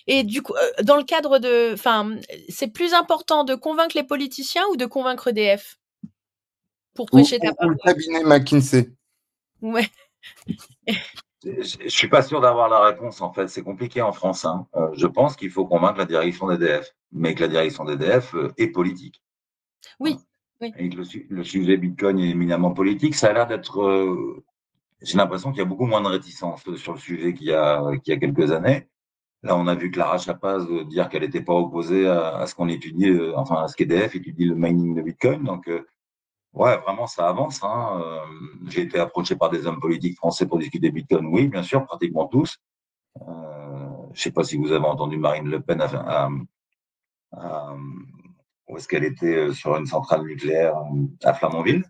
S1: et du coup, dans le cadre de, enfin, c'est plus important de convaincre les politiciens ou de convaincre EDF pour prêcher ta
S3: Ou le
S1: paroisse?
S3: cabinet McKinsey.
S1: Ouais.
S2: Je suis pas sûr d'avoir la réponse en fait. C'est compliqué en France, hein. Je pense qu'il faut convaincre la direction d'EDF, mais que la direction d'EDF est politique.
S1: Oui, oui.
S2: Et que le sujet Bitcoin est éminemment politique. Ça a l'air d'être. J'ai l'impression qu'il y a beaucoup moins de réticence sur le sujet qu'il y a quelques années. Là, on a vu Clara Chapaz dire qu'elle n'était pas opposée à ce qu'on étudie, enfin à ce qu'EDF étudie le mining de Bitcoin. Donc, ouais, vraiment, ça avance, hein. J'ai été approché par des hommes politiques français pour discuter Bitcoin. Oui, bien sûr, pratiquement tous. Je sais pas si vous avez entendu Marine Le Pen à- où est-ce qu'elle était sur une centrale nucléaire à Flamanville.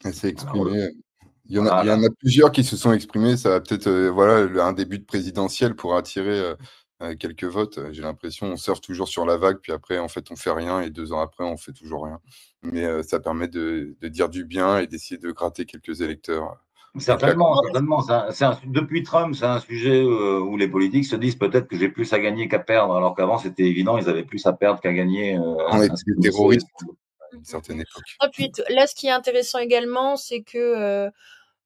S3: Elle s'est
S2: Alors,
S3: exprimée. Il y en
S2: voilà,
S3: a plusieurs qui se sont exprimés. Ça va peut-être, voilà, un début de présidentiel pour attirer quelques votes. J'ai l'impression, on surfe toujours sur la vague, puis après, en fait, on fait rien, et 2 ans après, on fait toujours rien. Mais ça permet de dire du bien et d'essayer de gratter quelques électeurs avec la
S2: certainement, certainement. Depuis Trump, c'est un sujet où les politiques se disent peut-être que j'ai plus à gagner qu'à perdre, alors qu'avant c'était évident, ils avaient plus à perdre qu'à gagner
S3: on
S2: à
S3: était
S2: ce
S3: des
S2: qu'ils
S3: terroristes à une certaine époque.
S1: Ah, puis là, ce qui est intéressant également, c'est que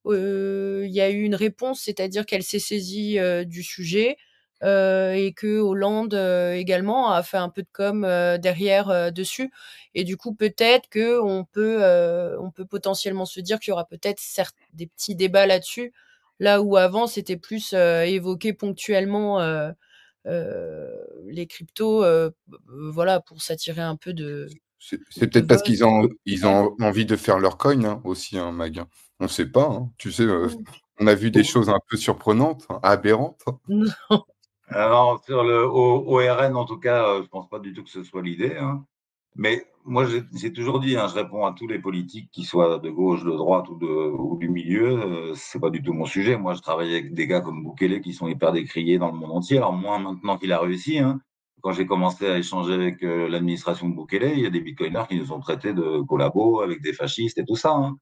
S1: il y a eu une réponse, c'est-à-dire qu'elle s'est saisie du sujet et que Hollande également a fait un peu de com derrière dessus. Et du coup, peut-être que on peut potentiellement se dire qu'il y aura peut-être des petits débats là-dessus, là où avant c'était plus évoqué ponctuellement les cryptos, voilà, pour s'attirer un peu
S3: C'est
S1: de
S3: peut-être parce
S1: votes.
S3: qu'ils ils ont envie de faire leur coin, hein, aussi, hein, Mag, hein. On ne sait pas, hein. Tu sais, on a vu des choses un peu surprenantes, hein, aberrantes, hein.
S2: Alors, sur le ORN, en tout cas, je pense pas du tout que ce soit l'idée, hein. Mais moi, j'ai toujours dit, hein, je réponds à tous les politiques, qui soient de gauche, de droite ou du milieu, c'est pas du tout mon sujet. Moi, je travaille avec des gars comme Bukele qui sont hyper décriés dans le monde entier. Alors, moins maintenant qu'il a réussi, hein. Quand j'ai commencé à échanger avec l'administration de Bukele, il y a des bitcoiners qui nous ont traités de collabos avec des fascistes et tout ça, hein.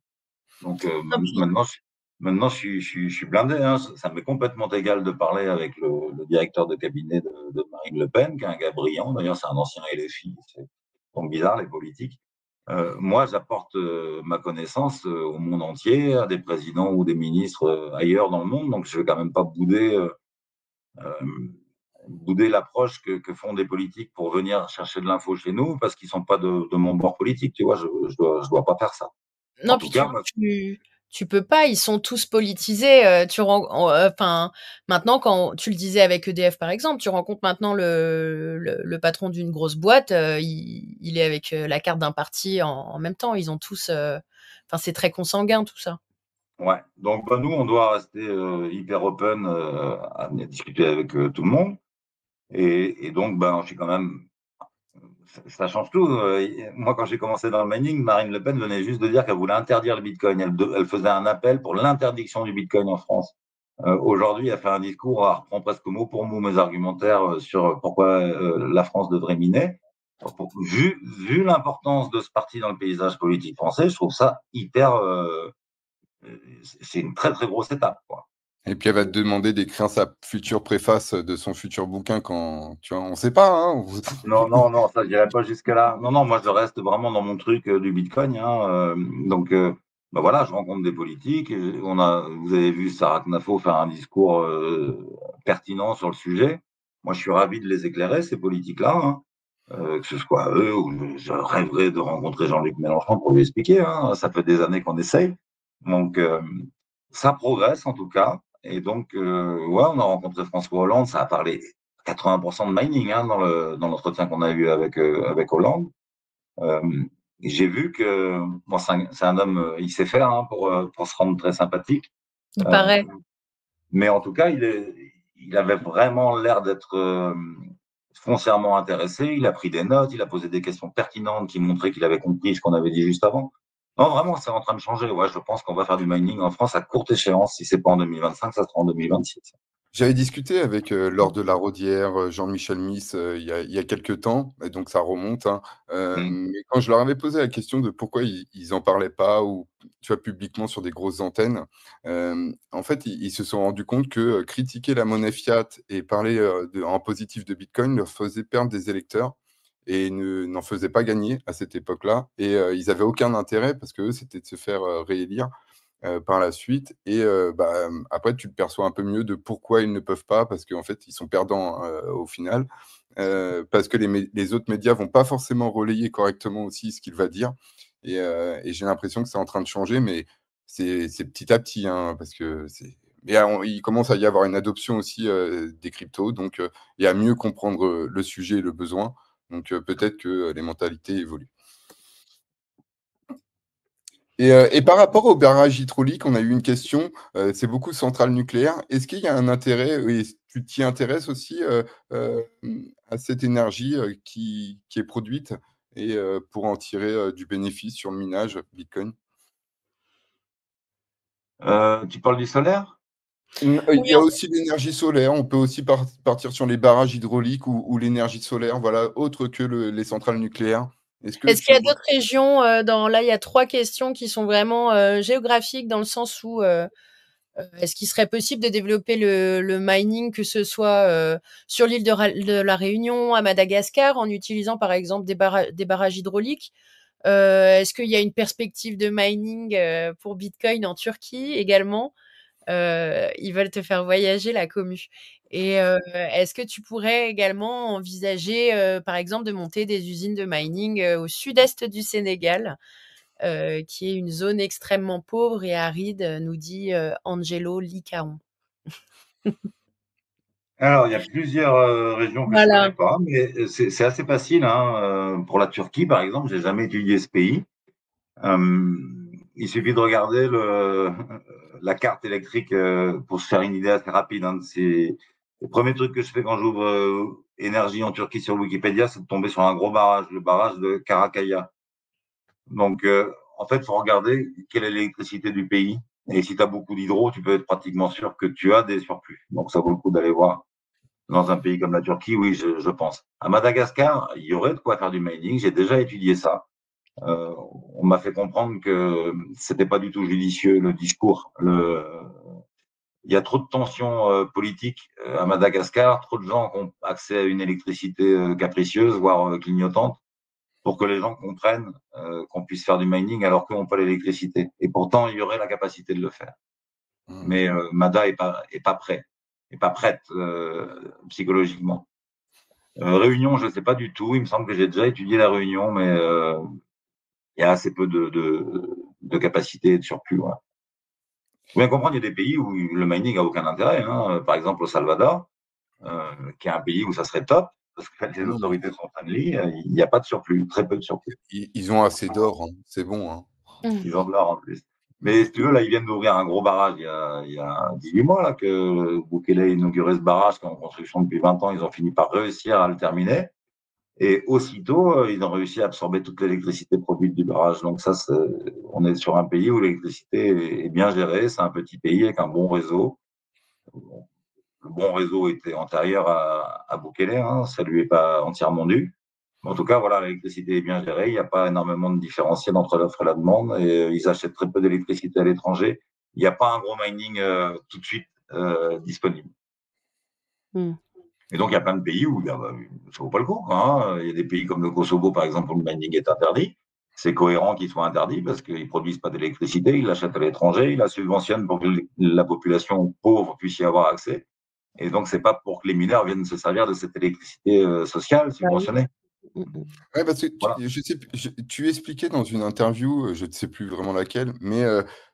S2: Donc
S1: Non, puis,
S2: maintenant, je suis blindé, hein. Ça m'est complètement égal de parler avec le directeur de cabinet de Marine Le Pen, qui est un gars brillant. D'ailleurs, c'est un ancien LFI. C'est donc bizarre, les politiques. Moi, j'apporte ma connaissance au monde entier, à des présidents ou des ministres ailleurs dans le monde. Donc, je vais quand même pas bouder l'approche que font des politiques pour venir chercher de l'info chez nous parce qu'ils sont pas de mon bord politique. Tu vois, je dois pas faire ça. En
S1: non,
S2: tout
S1: puis tu
S2: cas,
S1: vois,
S2: moi,
S1: tu peux pas, ils sont tous politisés. Enfin, maintenant, quand tu le disais avec EDF par exemple, tu rencontres maintenant le patron d'une grosse boîte, il est avec la carte d'un parti en même temps. Ils ont tous, enfin, c'est très consanguin tout ça.
S2: ouais. Donc, bah, nous, on doit rester hyper open à discuter avec tout le monde. Et donc, ben, je suis quand même. Ça change tout. Moi, quand j'ai commencé dans le mining, Marine Le Pen venait juste de dire qu'elle voulait interdire le Bitcoin. Elle faisait un appel pour l'interdiction du Bitcoin en France. Aujourd'hui, elle fait un discours, elle reprend presque mot pour mot mes argumentaires sur pourquoi la France devrait miner. Vu l'importance de ce parti dans le paysage politique français, je trouve ça hyper. C'est une très très grosse étape, quoi.
S3: Et puis elle va te demander d'écrire sa future préface de son futur bouquin quand tu vois? On sait pas, hein.
S2: Non, non, non, ça, j'irai pas jusque-là. Non, non, moi, je reste vraiment dans mon truc du Bitcoin, hein. Donc, bah voilà, je rencontre des politiques. Vous avez vu Sarah Knafo faire un discours pertinent sur le sujet. Moi, je suis ravi de les éclairer, ces politiques-là, hein. Que ce soit eux ou je rêverais de rencontrer Jean-Luc Mélenchon pour lui expliquer, hein. Ça fait des années qu'on essaye. Donc, ça progresse en tout cas. Et donc, ouais, on a rencontré François Hollande, ça a parlé 80% de mining, hein, dans l'entretien qu'on a eu avec Hollande. Euh, j'ai vu que bon, c'est un homme, il sait faire, hein, pour se rendre très sympathique.
S1: Il
S2: Euh,
S1: paraît.
S2: mais en tout cas, il avait vraiment l'air d'être foncièrement intéressé. Il a pris des notes, il a posé des questions pertinentes qui montraient qu'il avait compris ce qu'on avait dit juste avant. Non, vraiment, c'est en train de changer. Ouais, je pense qu'on va faire du mining en France à courte échéance. Si c'est pas en 2025, ça sera en 2026.
S3: J'avais discuté avec Laure de la Raudière, Jean-Michel Miss, il y a quelque temps, et donc ça remonte, hein.
S2: Mm.
S3: Mais quand je leur avais posé la question de pourquoi ils en parlaient pas ou tu vois, publiquement sur des grosses antennes, en fait, ils se sont rendus compte que, critiquer la monnaie fiat et parler, en positif de Bitcoin leur faisait perdre des électeurs et n'en faisait pas gagner à cette époque-là et ils avaient aucun intérêt parce qu'eux, c'était de se faire, réélire par la suite et après tu le perçois un peu mieux de pourquoi ils ne peuvent pas, parce qu'en fait, ils sont perdants, au final, parce que les autres médias vont pas forcément relayer correctement aussi ce qu'il va dire et j'ai l'impression que c'est en train de changer, mais c'est petit à petit, hein, parce que c'est et il commence à y avoir une adoption aussi, des cryptos, donc et à mieux comprendre, le sujet et le besoin, donc peut-être que, les mentalités évoluent. Et par rapport aux barrages hydrauliques, on a eu une question, c'est beaucoup centrales nucléaires. Est-ce qu'il y a un intérêt et tu t'y intéresses aussi, à cette énergie, qui est produite et pour en tirer, du bénéfice sur le minage Bitcoin?
S2: Tu parles du solaire?
S3: Il
S1: Oui,
S3: y a aussi l'énergie solaire, on peut aussi partir sur les barrages hydrauliques ou l'énergie solaire, voilà, autre que les centrales nucléaires. Est-ce que
S1: est-ce qu'il
S3: tu
S1: y a d'autres régions, là, il y a 3 questions qui sont vraiment, géographiques dans le sens où, est-ce qu'il serait possible de développer le mining, que ce soit sur l'île de la Réunion, à Madagascar, en utilisant par exemple des barrages hydrauliques? Est-ce qu'il y a une perspective de mining pour Bitcoin en Turquie également? Ils veulent te faire voyager, la commu. Et est-ce que tu pourrais également envisager, par exemple, de monter des usines de mining au sud-est du Sénégal, qui est une zone extrêmement pauvre et aride, nous dit Angelo Licaon.
S2: Alors, il y a plusieurs régions que je connais
S1: Voilà.
S2: pas, mais c'est assez facile, hein. Pour la Turquie, par exemple, j'ai jamais étudié ce pays. Euh, il suffit de regarder la carte électrique pour se faire une idée assez rapide, hein. C'est le premier truc que je fais quand j'ouvre énergie en Turquie sur Wikipédia, c'est de tomber sur un gros barrage, le barrage de Karakaya. Donc, en fait, il faut regarder quelle est l'électricité du pays. Et si tu as beaucoup d'hydro, tu peux être pratiquement sûr que tu as des surplus. Donc, ça vaut le coup d'aller voir dans un pays comme la Turquie, oui, je pense. À Madagascar, il y aurait de quoi faire du mining. J'ai déjà étudié ça. Euh, on m'a fait comprendre que c'était pas du tout judicieux le discours. Il y a trop de tensions politiques à Madagascar, trop de gens qui ont accès à une électricité capricieuse, voire clignotante, pour que les gens comprennent qu'on puisse faire du mining alors qu'on n'a pas l'électricité. Et pourtant, il y aurait la capacité de le faire.
S3: Mmh.
S2: Mais Mada est pas prêt, est pas prête psychologiquement. Réunion, je ne sais pas du tout. Il me semble que j'ai déjà étudié la Réunion, mais il y a assez peu de capacité et de surplus. Ouais. Faut bien comprendre, il y a des pays où le mining n'a aucun intérêt, hein. Par exemple, au Salvador, qui est un pays où ça serait top, parce que les
S3: Non,
S2: autorités sont friendly, il n'y a pas de surplus, très peu de surplus.
S3: ils ont assez d'or, hein, c'est bon, hein.
S2: Ils ont de l'or en plus. Mais si tu veux, là, ils viennent d'ouvrir un gros barrage il y a 18 mois là, que Bukele a inauguré ce barrage qui est en construction depuis 20 ans. Ils ont fini par réussir à le terminer. Et aussitôt, ils ont réussi à absorber toute l'électricité produite du barrage. Donc ça, on est sur un pays où l'électricité est bien gérée. C'est un petit pays avec un bon réseau. Le bon réseau était antérieur à Bukele, hein, ça lui est pas entièrement dû. En tout cas, voilà, l'électricité est bien gérée. Il n'y a pas énormément de différentiel entre l'offre et la demande. Et ils achètent très peu d'électricité à l'étranger. Il n'y a pas un gros mining tout de suite disponible.
S1: Mmh.
S2: Et donc, il y a plein de pays où ça vaut pas le coup, quoi, hein. Il y a des pays comme le Kosovo, par exemple, où le mining est interdit. C'est cohérent qu'il soit interdit parce qu'ils ne produisent pas d'électricité, ils l'achètent à l'étranger, ils la subventionnent pour que la population pauvre puisse y avoir accès. Et donc, c'est pas pour que les mineurs viennent se servir de cette électricité sociale
S1: Bah oui.
S2: subventionnée.
S1: Mmh mh.
S3: Ouais, parce que
S2: Voilà.
S3: je sais plus, tu expliquais dans une interview, je ne sais plus vraiment laquelle, mais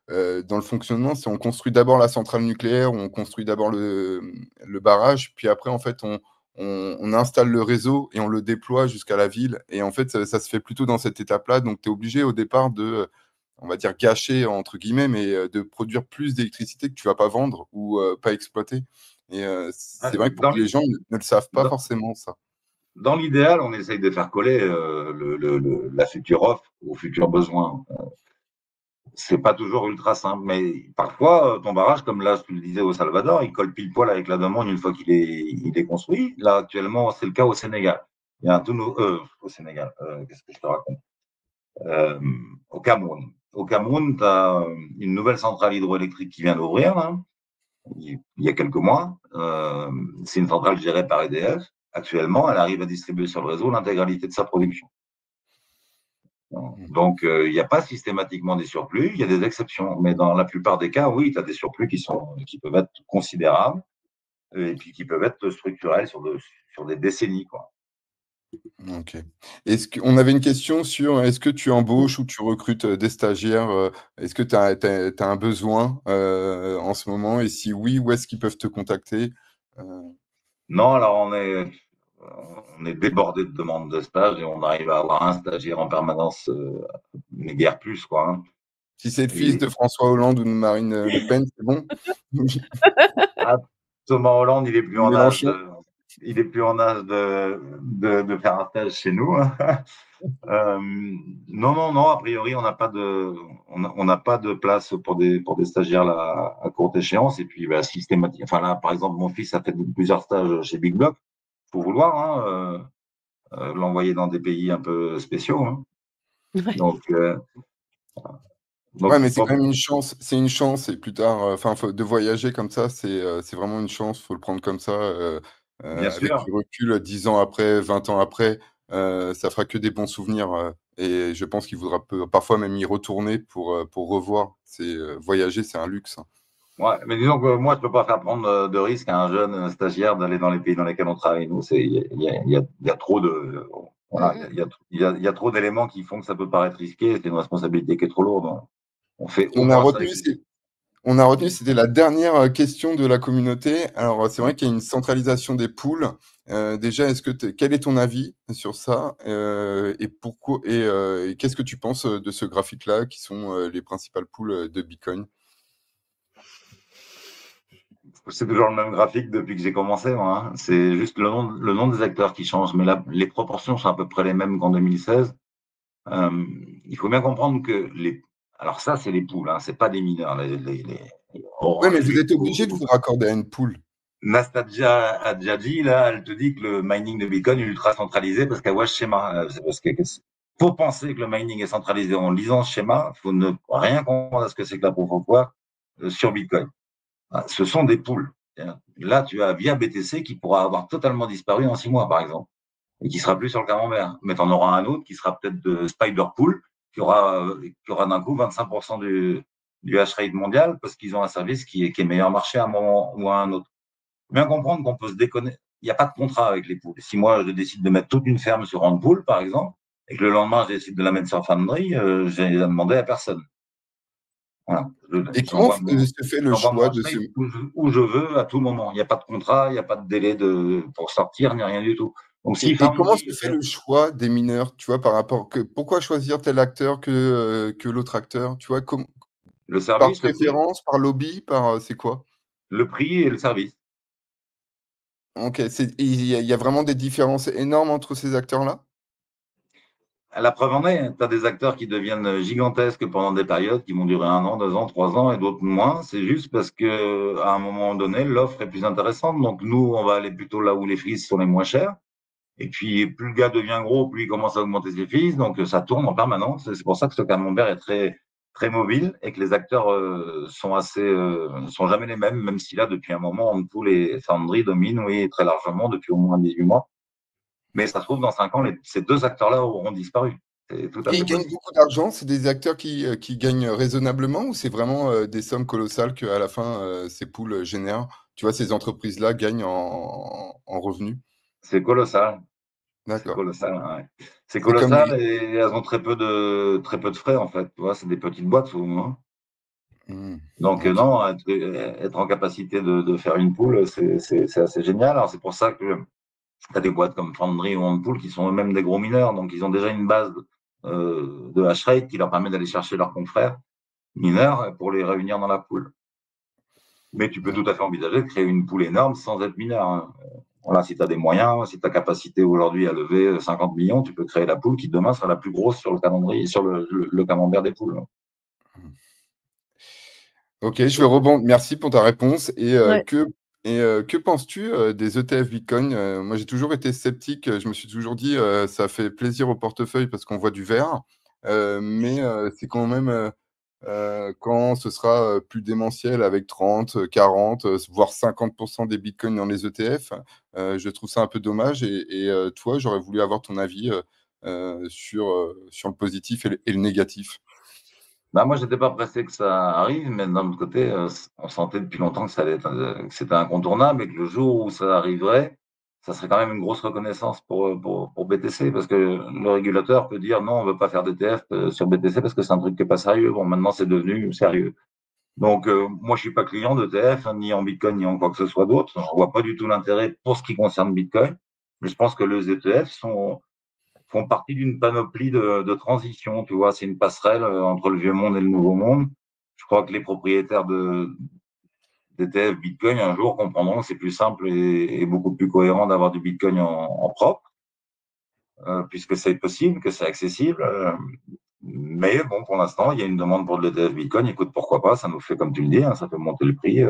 S3: dans le fonctionnement, c'est on construit d'abord la centrale nucléaire, on construit d'abord le barrage, puis après, en fait, on installe le réseau et on le déploie jusqu'à la ville. Et en fait, ça se fait plutôt dans cette étape-là. Donc, tu es obligé au départ de, on va dire, gâcher, entre guillemets, mais de produire plus d'électricité que tu vas pas vendre ou pas exploiter. Et c'est vrai que pour
S2: Dans
S3: que les gens ne le savent pas
S2: dans-
S3: forcément, ça.
S2: dans l'idéal, on essaye de faire coller la future offre aux futurs besoins. C'est pas toujours ultra simple, mais parfois, ton barrage, comme là, je te le disais au Salvador, il colle pile poil avec la demande une fois qu'il est construit. Là, actuellement, c'est le cas au Sénégal. Il y a un tout au Sénégal, qu'est-ce que je te raconte? Euh, Au Cameroun. Au Cameroun, tu as une nouvelle centrale hydroélectrique qui vient d'ouvrir, là, il y a quelques mois. C'est une centrale gérée par EDF. Actuellement, elle arrive à distribuer sur le réseau l'intégralité de sa production. Donc, il n'y a pas systématiquement des surplus, il y a des exceptions. Mais dans la plupart des cas, oui, tu as des surplus qui peuvent être considérables et puis qui peuvent être structurels sur des décennies, quoi.
S3: OK. On avait une question sur est-ce que tu embauches ou tu recrutes, des stagiaires, est-ce que tu as un besoin, en ce moment? Et si oui, où est-ce qu'ils peuvent te contacter? Heu,
S2: Non, alors on est débordé de demandes de stage et on arrive à avoir un stagiaire en permanence, mais guère plus, quoi, hein.
S3: Si c'est le fils
S2: Et,
S3: de François Hollande ou de Marine, Le Pen, c'est bon?
S2: ah, Thomas Hollande,
S3: Ou Mélenchon?
S2: il est plus en âge de faire un stage chez nous. Euh, non, non, non. A priori, on n'a pas de place pour des stagiaires là, à courte échéance. Et puis, bah, systématiquement. Enfin là, par exemple, mon fils a fait plusieurs stages chez Big Block. Faut vouloir l'envoyer dans des pays un peu spéciaux, hein.
S1: Ouais.
S2: Donc,
S3: Ouais,
S2: donc
S3: mais
S2: c'est
S3: c'est
S2: pas
S3: quand même une chance, c'est une chance et plus tard, enfin, faut de voyager comme ça, c'est vraiment une chance, faut le prendre comme ça,
S2: bien
S3: avec
S2: sûr.
S3: du recul, 10 ans après, 20 ans après, ça fera que des bons souvenirs, et je pense qu'il voudra parfois même y retourner pour revoir. Voyager, c'est un luxe, hein.
S2: Ouais, mais disons que moi, je peux pas faire prendre de risque à un jeune stagiaire d'aller dans les pays dans lesquels on travaille. Nous, il y a trop de,
S1: Mmh
S2: voilà,
S1: mh.
S2: il y a trop d'éléments qui font que ça peut paraître risqué. C'est une responsabilité qui est trop lourde, hein. On fait au
S3: On a
S2: moins ça
S3: retenu
S2: avec les
S3: c'est On a retenu, c'était la dernière question de la communauté. Alors, c'est vrai
S2: ouais.
S3: qu'il y a une centralisation des poules. Déjà, quel est ton avis sur ça? Et pourquoi, et qu'est-ce que tu penses de ce graphique-là, qui sont les principales poules de Bitcoin?
S2: C'est toujours le même graphique depuis que j'ai commencé, moi, hein. C'est juste le nom des acteurs qui change, mais là, les proportions sont à peu près les mêmes qu'en 2016. Euh, il faut bien comprendre que alors ça, c'est les poules, hein, c'est pas des mineurs, les
S3: Oui, mais
S2: Orange,
S3: vous
S2: les
S3: êtes obligé de vous raccorder à une poule.
S2: Nastasia a déjà dit, là, elle te dit que le mining de Bitcoin est ultra centralisé parce qu'elle voit ce schéma. C'est parce que faut penser que le mining est centralisé en lisant ce schéma. Faut ne rien comprendre à ce que c'est que la proof of work sur Bitcoin. Ce sont des poules. Là, tu as via BTC qui pourra avoir totalement disparu en 6 mois, par exemple, et qui sera plus sur le camembert. Mais tu en auras un autre qui sera peut-être de Spider Pool, qui aura d'un coup 25% du hash rate mondial parce qu'ils ont un service qui est meilleur marché à un moment ou à un autre. Bien comprendre qu'on peut se déconnecter. Il n'y a pas de contrat avec les poules. Si moi, je décide de mettre toute une ferme sur une poule, par exemple, et que le lendemain, je décide de la mettre sur Foundry, j'ai demandé à personne. Voilà.
S3: Et comment
S2: J'envoie
S3: se fait le
S2: j'envoie mon
S3: choix de
S2: hashtag
S3: ce...
S2: où je veux à tout moment. Il n'y a pas de contrat, il n'y a pas de délai pour sortir, ni rien du tout. Donc, si
S3: Et comment
S2: Foundry,
S3: se fait le choix des mineurs, tu vois, pourquoi choisir tel acteur que l'autre acteur, tu vois,
S2: le
S3: par
S2: service,
S3: préférence, par lobby, c'est quoi?
S2: le prix et le service.
S3: OK, il y a vraiment des différences énormes entre ces acteurs-là?
S2: La preuve en est, tu as des acteurs qui deviennent gigantesques pendant des périodes qui vont durer 1 an, 2 ans, 3 ans et d'autres moins. C'est juste parce que à un moment donné, l'offre est plus intéressante. Donc nous, on va aller plutôt là où les fees sont les moins chers. Et puis plus le gars devient gros, plus il commence à augmenter ses fees. Donc ça tourne en permanence. C'est pour ça que ce camembert est très très mobile et que les acteurs sont jamais les mêmes, même si là depuis un moment, Onpool et Foundry dominent, oui, très largement depuis au moins 18 mois. Mais ça se trouve dans 5 ans, ces deux acteurs-là auront disparu. C'est tout à
S3: Et
S2: fait
S3: ils gagnent
S2: possible.
S3: beaucoup d'argent? C'est des acteurs qui gagnent raisonnablement, ou c'est vraiment des sommes colossales qu'à la fin, ces poules génèrent? Tu vois, ces entreprises-là gagnent en revenus?
S2: C'est colossal. C'est
S3: D'accord.
S2: colossal, ouais. C'est
S3: C'est comme les...
S2: colossal et elles ont très peu de frais, en fait. Tu vois, c'est des petites boîtes souvent, hein.
S3: Mmh,
S2: Donc,
S3: OK.
S2: non, être en capacité de faire une poule, c'est assez génial. Alors, c'est pour ça que tu as des boîtes comme Foundry ou OnePool qui sont eux-mêmes des gros mineurs. Donc, ils ont déjà une base de hash rate qui leur permet d'aller chercher leurs confrères mineurs pour les réunir dans la poule. Mais tu peux tout à fait envisager de créer une poule énorme sans être mineur, hein. Voilà, si tu as des moyens, si tu as capacité aujourd'hui à lever 50 millions, tu peux créer la poule qui demain sera la plus grosse sur le calendrier, sur le camembert des poules.
S3: Ok, je vais rebondir. Merci pour ta réponse.
S1: Ouais.
S3: Que penses-tu des ETF Bitcoin? Moi, j'ai toujours été sceptique. Je me suis toujours dit, ça fait plaisir au portefeuille parce qu'on voit du vert. Mais c'est quand même quand ce sera plus démentiel avec 30, 40, voire 50% des Bitcoins dans les ETF. Je trouve ça un peu dommage. Toi, j'aurais voulu avoir ton avis sur le positif et le négatif.
S2: Bah, moi, j'étais pas pressé que ça arrive, mais d'un autre côté, on sentait depuis longtemps que ça allait être, que c'était incontournable et que le jour où ça arriverait, ça serait quand même une grosse reconnaissance pour BTC parce que le régulateur peut dire non, on veut pas faire d'ETF sur BTC parce que c'est un truc qui est pas sérieux. Bon, maintenant, c'est devenu sérieux. Donc, moi, je suis pas client d'ETF, hein, ni en Bitcoin, ni en quoi que ce soit d'autre. Je vois pas du tout l'intérêt pour ce qui concerne Bitcoin. Mais je pense que les ETF font partie d'une panoplie de transition. Tu vois, c'est une passerelle entre le vieux monde et le nouveau monde. Je crois que les propriétaires d'ETF Bitcoin un jour comprendront que c'est plus simple et beaucoup plus cohérent d'avoir du Bitcoin en propre, puisque c'est possible, que c'est accessible. Mais bon, pour l'instant, il y a une demande pour de l'ETF Bitcoin. Écoute, pourquoi pas? Ça nous fait, comme tu le dis, hein, ça fait monter le prix.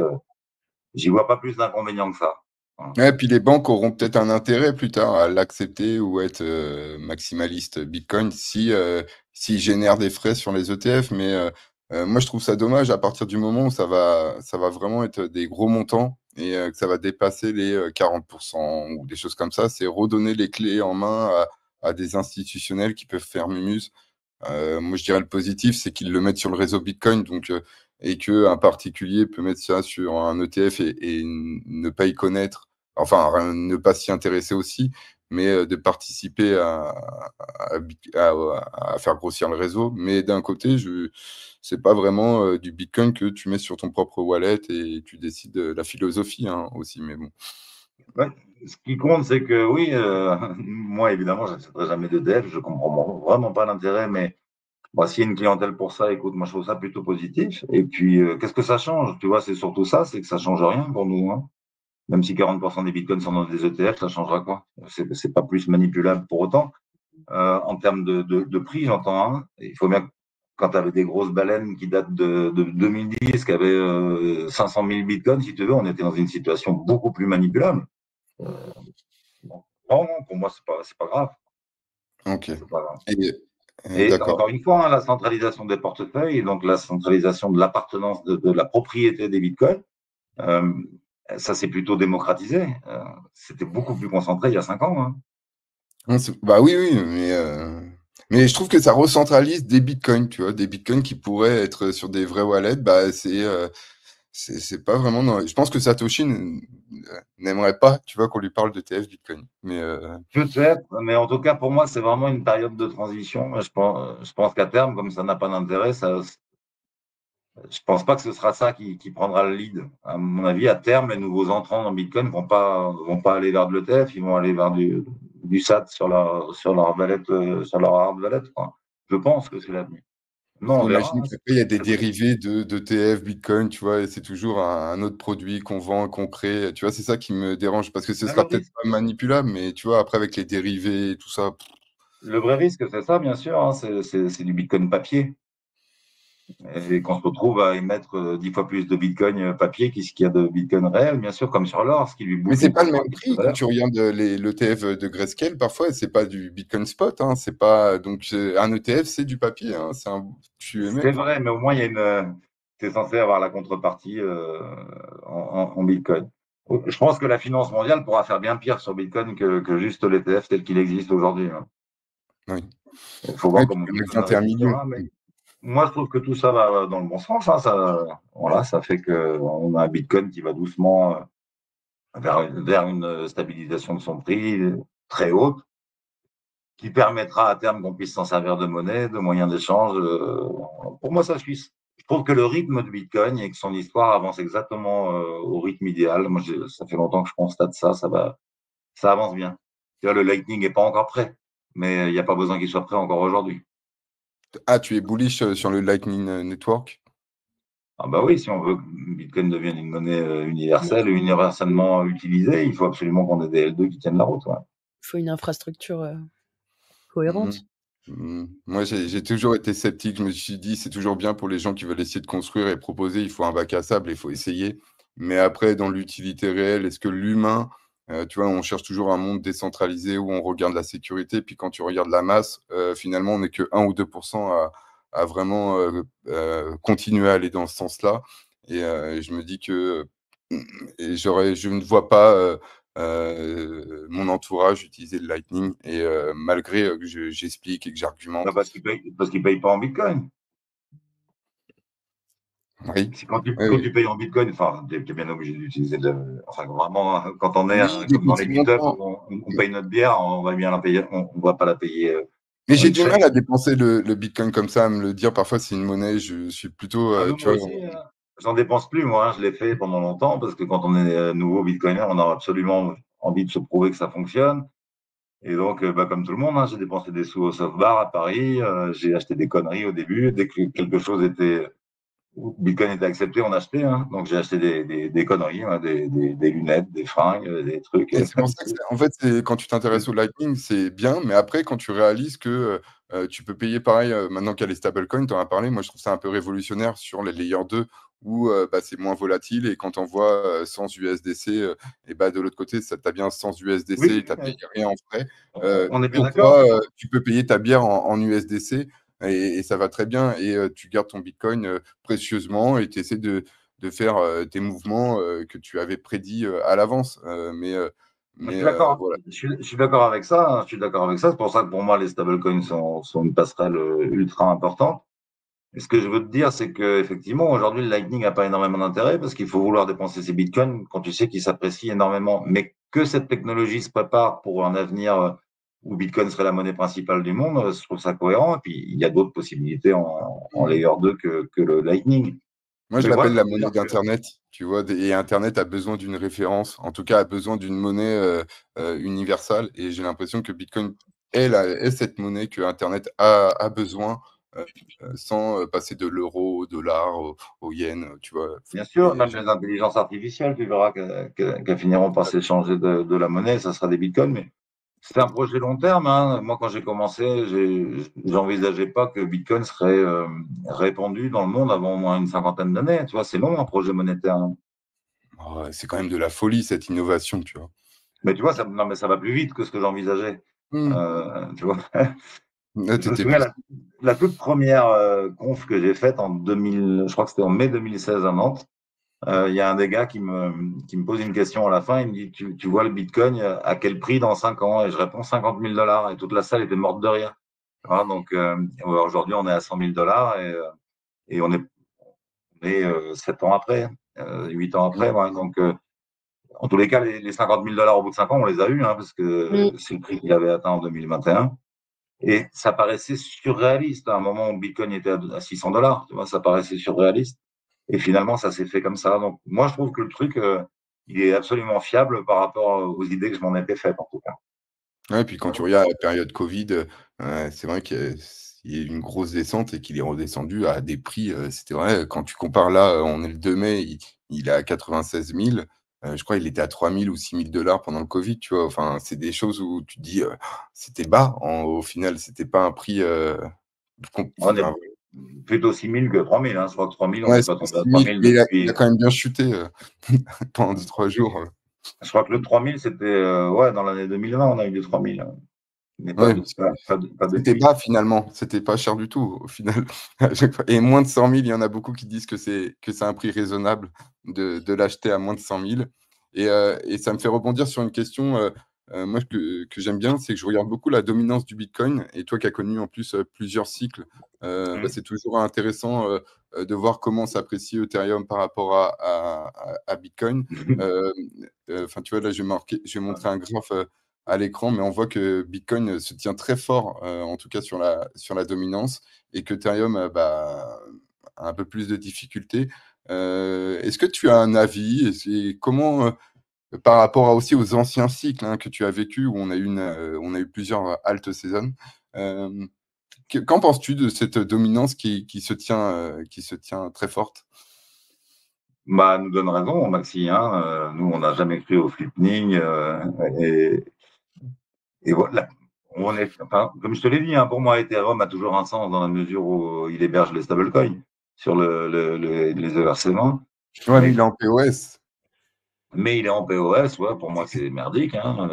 S2: J'y vois pas plus d'inconvénients que ça. Voilà.
S3: Ouais, puis les banques auront peut-être un intérêt plus tard à l'accepter ou être maximaliste Bitcoin si s'ils génèrent des frais sur les ETF. Mais moi, je trouve ça dommage à partir du moment où ça va vraiment être des gros montants et que ça va dépasser les 40% ou des choses comme ça. C'est redonner les clés en main à des institutionnels qui peuvent faire mumuse. Moi, je dirais le positif, c'est qu'ils le mettent sur le réseau Bitcoin, donc et que un particulier peut mettre ça sur un ETF et ne pas y connaître, enfin ne pas s'y intéresser aussi, mais de participer à faire grossir le réseau. Mais d'un côté, c'est pas vraiment du Bitcoin que tu mets sur ton propre wallet et tu décides de la philosophie hein, aussi. Mais bon.
S2: Ouais. Ce qui compte, c'est que oui, moi évidemment, je n'achèterai jamais d'ETF, je comprends vraiment pas l'intérêt, mais bon, s'il y a une clientèle pour ça, écoute, moi je trouve ça plutôt positif. Et puis, qu'est-ce que ça change? Tu vois, c'est surtout ça, c'est que ça change rien pour nous, hein. Même si 40% des bitcoins sont dans des ETF, ça changera quoi? C'est pas plus manipulable pour autant. En termes de prix, j'entends, hein. Il faut bien que quand tu avais des grosses baleines qui datent de 2010, qui avaient 500 000 bitcoins, si tu veux, on était dans une situation beaucoup plus manipulable. Bon. Non, non, pour moi, c'est pas grave.
S3: Ok.
S2: C'est pas grave.
S3: Et,
S2: Et
S3: d'accord.
S2: encore une fois, hein, la centralisation des portefeuilles, et donc la centralisation de l'appartenance de la propriété des bitcoins, euh, ça s'est plutôt démocratisé. C'était beaucoup plus concentré il y a 5 ans, hein.
S3: Bah oui, oui, mais je trouve que ça recentralise des bitcoins, tu vois, des bitcoins qui pourraient être sur des vrais wallets, bah c'est pas vraiment. Je pense que Satoshi n'aimerait pas, tu vois, qu'on lui parle de TF Bitcoin. Mais
S2: Peut-être, mais en tout cas, pour moi, c'est vraiment une période de transition. Je pense qu'à terme, comme ça n'a pas d'intérêt, je pense pas que ce sera ça qui prendra le lead. À mon avis, à terme, les nouveaux entrants dans Bitcoin vont pas aller vers de l'ETF, ils vont aller vers du SAT sur leur wallet, sur leur hard wallet, quoi. Je pense que c'est l'avenir. Non, on
S3: faut
S2: verra,
S3: imaginer
S2: hein.
S3: qu'après, il y a des dérivés de TF Bitcoin, tu vois, et c'est toujours un autre produit qu'on vend, qu'on crée. Tu vois, c'est ça qui me dérange parce que ce
S2: Mais le
S3: sera peut-être
S2: risque,
S3: pas manipulable, mais tu vois, après avec les dérivés et tout ça.
S2: le vrai risque, c'est ça, bien sûr, hein, c'est du Bitcoin papier. Et qu'on se retrouve à émettre 10 fois plus de Bitcoin papier qu'il y a de Bitcoin réel, bien sûr, comme sur l'or, ce qui lui
S3: Mais
S2: bouffe
S3: c'est
S2: une
S3: pas le
S2: grosse
S3: même
S2: partie de sa
S3: prix quand
S2: valeur.
S3: tu regardes l'ETF de Grayscale, parfois c'est pas du Bitcoin spot, hein, c'est pas donc un ETF c'est du papier, hein, tu émets.
S2: C'est
S3: Enfin,
S2: vrai, mais au moins, c'est censé avoir la contrepartie en Bitcoin. Je pense que la finance mondiale pourra faire bien pire sur Bitcoin que juste l'ETF tel qu'il existe aujourd'hui, hein.
S3: oui.
S2: Il faut voir
S3: Ouais, puis
S2: comment
S3: il y en a
S2: Bitcoin
S3: 21 millions.
S2: résistera, mais moi, je trouve que tout ça va dans le bon sens, hein. Voilà, ça fait qu'on a un Bitcoin qui va doucement vers une stabilisation de son prix très haute, qui permettra à terme qu'on puisse s'en servir de monnaie, de moyen d'échange. Pour moi, ça suit. Je trouve que le rythme de Bitcoin et que son histoire avance exactement au rythme idéal. Moi, ça fait longtemps que je constate ça. Ça avance bien. Tu vois, le Lightning n'est pas encore prêt, mais il n'y a pas besoin qu'il soit prêt encore aujourd'hui.
S3: Ah, tu es bullish sur le Lightning Network?
S2: Ah bah oui, si on veut que Bitcoin devienne une monnaie
S1: Il
S2: universelle, universellement utilisée, il faut absolument qu'on ait des L2 qui tiennent la route. Ouais.
S1: faut une infrastructure
S3: Mhm.
S1: cohérente.
S3: Moi, j'ai toujours été sceptique. Je me suis dit: «C'est toujours bien pour les gens qui veulent essayer de construire et proposer, il faut un bac à sable, il faut essayer». Mais après, dans l'utilité réelle, est-ce que l'humain, tu vois, on cherche toujours un monde décentralisé où on regarde la sécurité, puis quand tu regardes la masse, finalement, on n'est que 1 ou 2 à vraiment, continuer à aller dans ce sens-là et je me dis que, et je ne vois pas, mon entourage utiliser le Lightning et malgré, que j'explique et que
S2: Bah,
S3: j'argumente.
S2: parce qu'ils payent pas en bitcoin.
S3: Oui,
S2: Si quand
S3: oui,
S2: quand
S3: oui.
S2: tu payes en bitcoin, enfin, tu es bien obligé d'utiliser enfin, vraiment, quand on est
S3: Oui, mais
S2: comme dans
S3: quand
S2: les
S3: c'est
S2: meet-up
S3: montant
S2: où on paye notre bière, on va bien la payer, on va pas la payer
S3: mais
S2: en
S3: j'ai du
S2: chèque.
S3: mal à dépenser le bitcoin comme ça, à me le dire. Parfois, c'est une monnaie, je suis plutôt,
S2: Ah, nous,
S3: tu
S2: moi
S3: vois?
S2: aussi, j'en dépense plus, moi, hein. Je l'ai fait pendant longtemps parce que quand on est nouveau bitcoiner, on a absolument envie de se prouver que ça fonctionne. Et donc, bah, comme tout le monde, hein, j'ai dépensé des sous au soft bar à Paris. J'ai acheté des conneries au début. Dès que quelque chose était, Bitcoin était accepté, on achetait. Hein. Donc, j'ai acheté des conneries, hein, des lunettes, des fringues, des trucs.
S3: Et c'est pour ça que en fait, c'est quand tu t'intéresses au Lightning, c'est bien, mais après, quand tu réalises que, tu peux payer pareil, maintenant qu'il y a les stablecoins, tu en as parlé, moi je trouve ça un peu révolutionnaire sur les Layer 2 où, bah, c'est moins volatile et quand tu envoies, 100 USDC, et bah, de l'autre côté, ça tu as bien 100 USDC
S2: Oui,
S3: et tu as payé rien en frais.
S2: on est bien
S3: Pour toi,
S2: d'accord.
S3: tu peux payer ta bière en USDC et ça va très bien et tu gardes ton bitcoin, précieusement et tu essaies de faire, tes mouvements, que tu avais prédits, à l'avance,
S2: Je
S3: mais
S2: suis d'accord.
S3: voilà.
S2: Je suis d'accord avec ça. Hein. Je suis d'accord avec ça. C'est pour ça que pour moi, les stablecoins sont une passerelle ultra importante. Et ce que je veux te dire, c'est que effectivement, aujourd'hui, le Lightning n'a pas énormément d'intérêt parce qu'il faut vouloir dépenser ses bitcoins quand tu sais qu'ils s'apprécient énormément. Mais que cette technologie se prépare pour un avenir où Bitcoin serait la monnaie principale du monde, je trouve ça cohérent. Et puis, il y a d'autres possibilités en
S3: Mmh.
S2: layer 2 que le Lightning.
S3: Moi, je
S2: Mais voilà,
S3: l'appelle la
S2: ça veut
S3: monnaie
S2: dire que,
S3: d'internet, tu vois? Et internet a besoin d'une référence, en tout cas a besoin d'une monnaie, universelle et j'ai l'impression que bitcoin est cette monnaie que internet a besoin, sans, passer de l'euro au dollar, au yen, tu vois?
S2: bien sûr, même les intelligences artificielles, tu verras qu'elles finiront par s'échanger de la monnaie, ça sera des bitcoins. Mais c'est un projet long terme. Hein. Moi, quand j'ai commencé, j'envisageais pas que Bitcoin serait répandu dans le monde avant au moins une cinquantaine d'années. Tu vois, c'est long un projet monétaire. Hein.
S3: Oh, c'est quand même de la folie cette innovation, tu vois?
S2: Mais tu vois, non, mais ça va plus vite que ce que j'envisageais.
S3: Mmh.
S2: Tu vois,
S3: Là,
S2: je
S3: tu
S2: me
S3: étais
S2: souviens
S3: plus
S2: la toute première conf que j'ai faite en 2000, je crois que c'était en mai 2016 à Nantes. Il y a un des gars qui me pose une question à la fin. Il me dit, tu vois le Bitcoin à quel prix dans 5 ans? Et je réponds 50 000 $. Et toute la salle était morte de rire. Voilà, donc aujourd'hui, on est à 100 000 $ et on est 7 ans après, 8 ans
S3: mmh.
S2: après. Voilà, donc, en tous les cas, les 50 000 $ au bout de 5 ans, on les a eus, hein, parce
S1: Mmh.
S2: que c'est le prix qu'il avait atteint en 2021. Et ça paraissait surréaliste à un moment où Bitcoin était à 600 $. Tu vois, ça paraissait surréaliste. Et finalement, ça s'est fait comme ça. Donc, moi, je trouve que le truc, il est absolument fiable par rapport aux idées que je m'en étais faites, en tout cas.
S3: Ouais, puis quand tu regardes la période covid, c'est vrai qu'il y a eu une grosse descente et qu'il est redescendu à des prix, c'était vrai, quand tu compares là, on est le 2 mai, il est à 96 000, je crois il était à 3 000 ou 6 000 $ pendant le covid, tu vois? Enfin, c'est des choses où tu te dis, c'était bas au final, c'était pas un prix, com
S2: On est
S3: enfin,
S2: plutôt 6 000 que 3 000. Hein. Je crois que 3 000, on
S3: ouais,
S2: n'est pas
S3: c'était
S2: tombé à
S3: 6
S2: trois
S3: 000,
S2: mille
S3: mais il a
S2: depuis.
S3: quand même bien chuté, pendant 2-3 jours,
S2: Je crois que le 3 000, c'était ouais, dans l'année 2020, on a eu des 3 000. Hein. Mais
S3: ouais.
S2: pas
S3: C'était
S2: depuis.
S3: bas finalement, c'était pas cher du tout au final. À chaque fois et moins de 100 000, il y en a beaucoup qui disent que c'est un prix raisonnable de l'acheter à moins de 100 000 et ça me fait rebondir sur une question, moi que j'aime bien, c'est que je regarde beaucoup la dominance du bitcoin et toi qui as connu en plus, plusieurs cycles, bah,
S2: Mmh.
S3: c'est toujours intéressant, de voir comment s'apprécie Ethereum par rapport à bitcoin. Hem, enfin, tu vois, là, je vais montrer un graphe, à l'écran, mais on voit que Bitcoin, se tient très fort, en tout cas sur la dominance et que Ethereum, bah, a un peu plus de difficultés. Est-ce que tu as un avis? Et c'est comment, par rapport à aussi aux anciens cycles, hein, que tu as vécu où on a eu plusieurs alt seasons, hem, qu'en penses-tu de cette dominance qui se tient très forte?
S2: Bah, nous donne raison, Maxi. Hein. Nous, on n'a jamais cru au flipping. Et, et voilà. enfin, comme je te l'ai dit, hein, pour moi, Ethereum a toujours un sens dans la mesure où il héberge les stablecoins sur les ERC20.
S3: Ouais, mais
S2: Mais,
S3: il est en POS.
S2: mais il est en POS, ouais, pour moi, c'est merdique. Hein.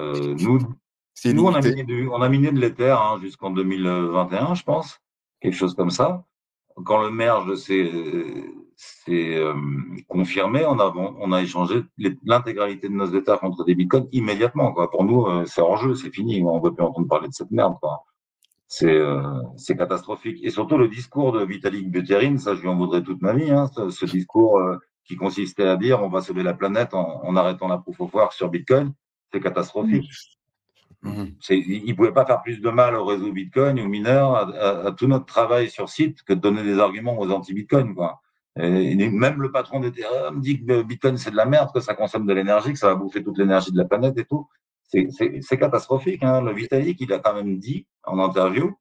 S3: C'est
S2: Nous,
S3: limité.
S2: on a miné de l'Ether hein, jusqu'en 2021, je pense, quelque chose comme ça. Quand le merge s'est confirmé, on a échangé l'intégralité de nos Ethers contre des bitcoins immédiatement. Quoi. Pour nous, c'est hors jeu, c'est fini. On ne veut plus entendre parler de cette merde. Quoi. C'est catastrophique. Et surtout le discours de Vitalik Buterin, ça je lui en voudrais toute ma vie, hein, ce discours qui consistait à dire on va sauver la planète en arrêtant la proof of work sur Bitcoin, c'est catastrophique.
S3: Mhm.
S2: Il ne pouvait pas faire plus de mal au réseau Bitcoin, aux mineurs, à tout notre travail sur site que de donner des arguments aux anti-Bitcoin. Quoi. Et même le patron d'Ethereum dit que Bitcoin c'est de la merde, que ça consomme de l'énergie, que ça va bouffer toute l'énergie de la planète et tout. C'est catastrophique. Hein. Le Vitalik, il a quand même dit en interview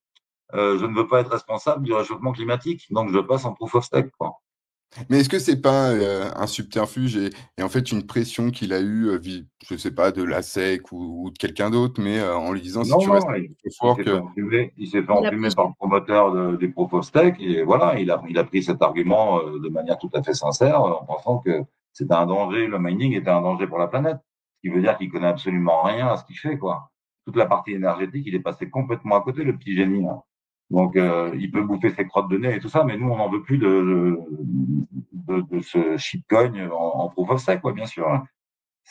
S2: je ne veux pas être responsable du réchauffement climatique, donc je passe en proof of stake. Quoi.
S3: Mais est-ce que c'est pas un subterfuge et en fait une pression qu'il a eue, je sais pas, de la SEC ou de quelqu'un d'autre, mais en lui disant si
S2: Non,
S3: tu restes
S2: non,
S3: plus
S2: il
S3: fort
S2: s'est fait
S3: que.
S2: enfumer, il s'est fait
S1: Il a
S2: enfumer par
S1: piégé.
S2: le promoteur des proof of stake, et voilà, il a pris cet argument de manière tout à fait sincère, en pensant que c'était un danger, le mining était un danger pour la planète. Ce qui veut dire qu'il connaît absolument rien à ce qu'il fait, quoi. Toute la partie énergétique, il est passé complètement à côté, le petit génie. Hein. Donc, il peut bouffer ses crottes de nez et tout ça, mais nous, on n'en veut plus de ce shitcoin en proof of stake, quoi, bien sûr. Hein.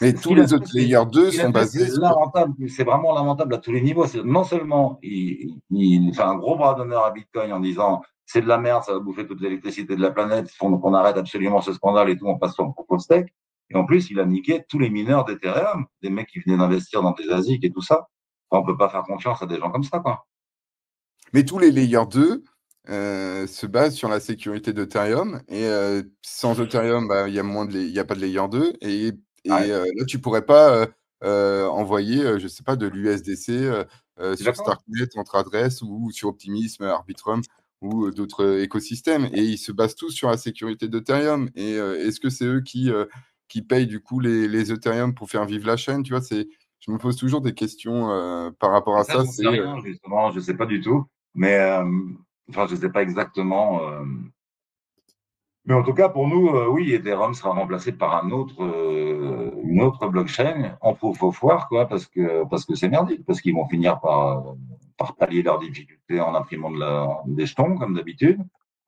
S3: Mais
S2: Ce
S3: tous
S2: qu'il a
S3: les
S2: fait,
S3: autres layer 2
S2: qu'il a
S3: sont
S2: fait, c'est
S3: basés sur.
S2: lamentable. C'est vraiment lamentable à tous les niveaux. Non seulement il fait un gros bras d'honneur à Bitcoin en disant c'est de la merde, ça va bouffer toute l'électricité de la planète, il faut qu'on arrête absolument ce scandale et tout, on passe sur le proof of stake. Et en plus, il a niqué tous les mineurs d'Ethereum, des mecs qui venaient d'investir dans des ASIC et tout ça. Enfin, on peut pas faire confiance à des gens comme ça, quoi.
S3: Mais tous les layers 2 se basent sur la sécurité d'Ethereum et sans Ethereum, bah, il y a pas de layer 2
S2: Ouais,
S3: là, tu pourrais pas, envoyer, je sais pas, de l'USDC,
S2: je suis
S3: sur
S2: d'accord.
S3: Starknet entre adresses ou sur Optimism, Arbitrum ou d'autres écosystèmes et ils se basent tous sur la sécurité d'Ethereum et est-ce que c'est eux qui payent du coup les Ethereum pour faire vivre la chaîne? Tu vois? Je me pose toujours des questions, par rapport
S2: Et
S3: à
S2: ça,
S3: ça,
S2: j'en sais rien, justement, je sais pas du tout. Mais, enfin, je sais pas exactement. Mais en tout cas, pour nous, oui, Ethereum sera remplacé par une autre blockchain en proof of work, quoi, parce que c'est merdique, parce qu'ils vont finir par pallier leurs difficultés en imprimant des jetons, comme d'habitude,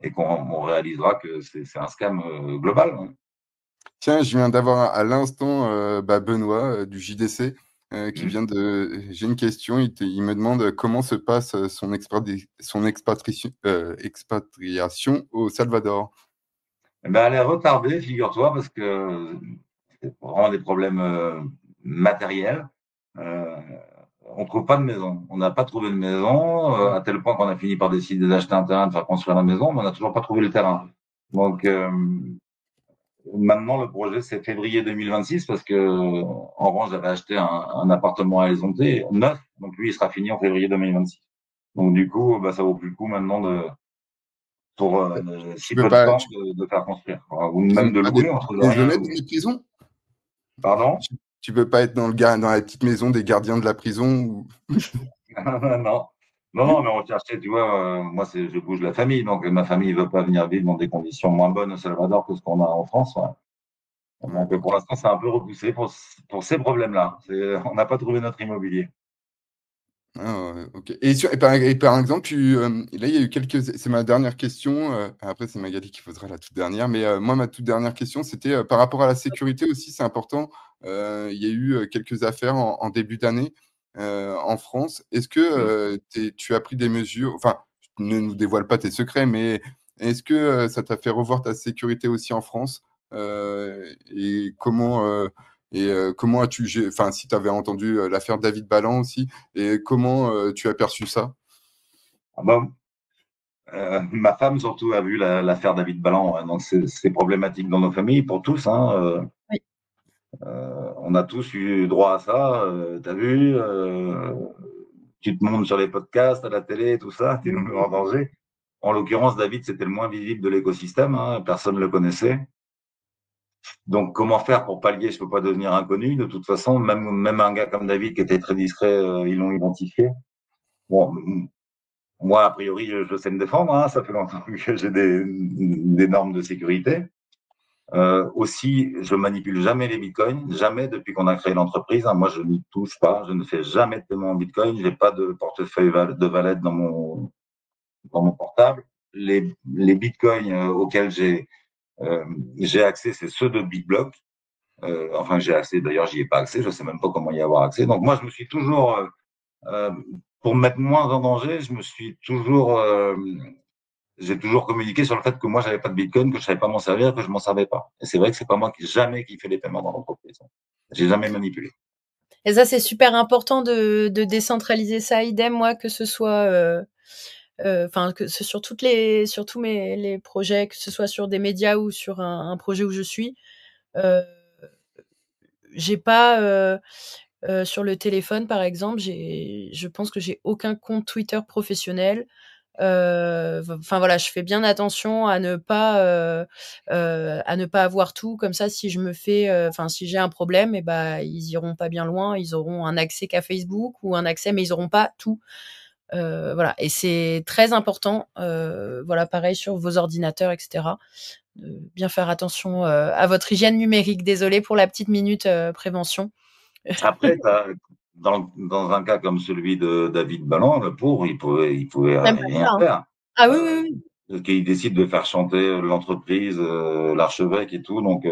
S2: et on réalisera que c'est un scam global. Hein.
S3: Tiens, je viens d'avoir à l'instant Benoît du JDC qui
S2: Mm.
S3: vient de. J'ai une question. Il me demande comment se passe son expatriation au Salvador.
S2: Eh ben, elle est retardée, figure-toi, parce que c'est vraiment des problèmes matériels. Euh, on trouve pas de maison. On n'a pas trouvé de maison, à tel point qu'on a fini par décider d'acheter un terrain, de faire construire la maison, mais on n'a toujours pas trouvé le terrain. Donc maintenant, le projet, c'est février 2026, parce que en revanche, j'avais acheté un appartement à Elzonte, neuf, donc lui, il sera fini en février 2026. Donc du coup, bah, ça vaut plus le coup maintenant pour
S3: Tu
S2: si
S3: peux
S2: peu de
S3: pas,
S2: temps de faire construire, ou
S3: ils ont
S2: même de
S3: pas
S2: louer, on trouve
S3: des
S2: rien à
S3: jeunettes dans
S2: louer.
S3: les prisons?
S2: Pardon?
S3: Tu peux pas être dans la petite maison des gardiens de la prison
S2: Non. Non, non, mais on cherchait, tu vois, moi, je bouge la famille, donc ma famille ne veut pas venir vivre dans des conditions moins bonnes au Salvador que ce qu'on a en France. Ouais.
S3: Ouais,
S2: Donc, pour
S3: ok.
S2: l'instant, c'est un peu repoussé pour ces problèmes-là. On n'a pas trouvé notre immobilier.
S3: Ah ouais, OK et par exemple, là, il y a eu quelques c'est ma dernière question, après c'est Magali qui posera la toute dernière, mais moi, ma toute dernière question, c'était, par rapport à la sécurité aussi, c'est important. Il y a eu, quelques affaires en début d'année, en France. Est-ce que,
S2: Mm.
S3: tu as pris des mesures enfin, ne nous dévoile pas tes secrets, mais est-ce que, ça t'a fait revoir ta sécurité aussi en France? Et comment as-tu enfin, si tu avais entendu, l'affaire David Ballan aussi, et comment tu as perçu ça?
S2: Ah bah, ma femme, surtout, a vu l'affaire David Ballan. Ouais. Donc, c'est problématique dans nos familles, pour tous. Hein.
S1: Oui.
S2: On a tous eu droit à ça. T'as vu, tu te montres sur les podcasts, à la télé, tout ça, tu es en danger. En l'occurrence, David, c'était le moins visible de l'écosystème. Hein, personne ne le connaissait. Donc, comment faire pour pallier? Je peux pas devenir inconnu. De toute façon, même un gars comme David qui était très discret, ils l'ont identifié. Bon, moi, a priori, je sais me défendre, hein, ça fait longtemps que j'ai des normes de sécurité. Aussi, je manipule jamais les bitcoins, jamais depuis qu'on a créé l'entreprise. Hein. Moi, je n'y touche pas, je ne fais jamais de paiement en bitcoin. J'ai pas de portefeuille de wallet dans mon portable. Les bitcoins auxquels j'ai accès, c'est ceux de BitBlock. Enfin, j'ai accès. D'ailleurs, j'y ai pas accès. Je sais même pas comment y avoir accès. Donc, moi, je me suis toujours, euh, pour me mettre moins en danger, j'ai toujours communiqué sur le fait que moi, j'avais pas de Bitcoin, que je savais pas m'en servir, que je m'en servais pas. Et c'est vrai que c'est pas moi jamais qui fait les paiements dans l'entreprise. J'ai jamais manipulé.
S1: Et ça, c'est super important de décentraliser ça. Idem, moi, que ce soit, enfin, que ce sur sur tous les projets, que ce soit sur des médias ou sur un projet où je suis. J'ai pas, sur le téléphone, par exemple, je pense que j'ai aucun compte Twitter professionnel. Enfin voilà, je fais bien attention à ne pas avoir tout. Comme ça, si je me fais, enfin si j'ai un problème, et ben ils iront pas bien loin. Ils auront un accès qu'à Facebook ou un accès, mais ils auront pas tout. Voilà, et c'est très important. Voilà, pareil sur vos ordinateurs, etc. De bien faire attention à votre hygiène numérique. Désolée pour la petite minute prévention.
S2: Après, dans un cas comme celui de David Ballon, le pauvre, il pouvait
S1: Même pas ça,
S2: rien
S1: hein.
S2: faire.
S1: Ah oui,
S2: Euh,
S1: oui, oui.
S2: Qu'il décide de faire chanter l'entreprise, l'archevêque et tout. Donc,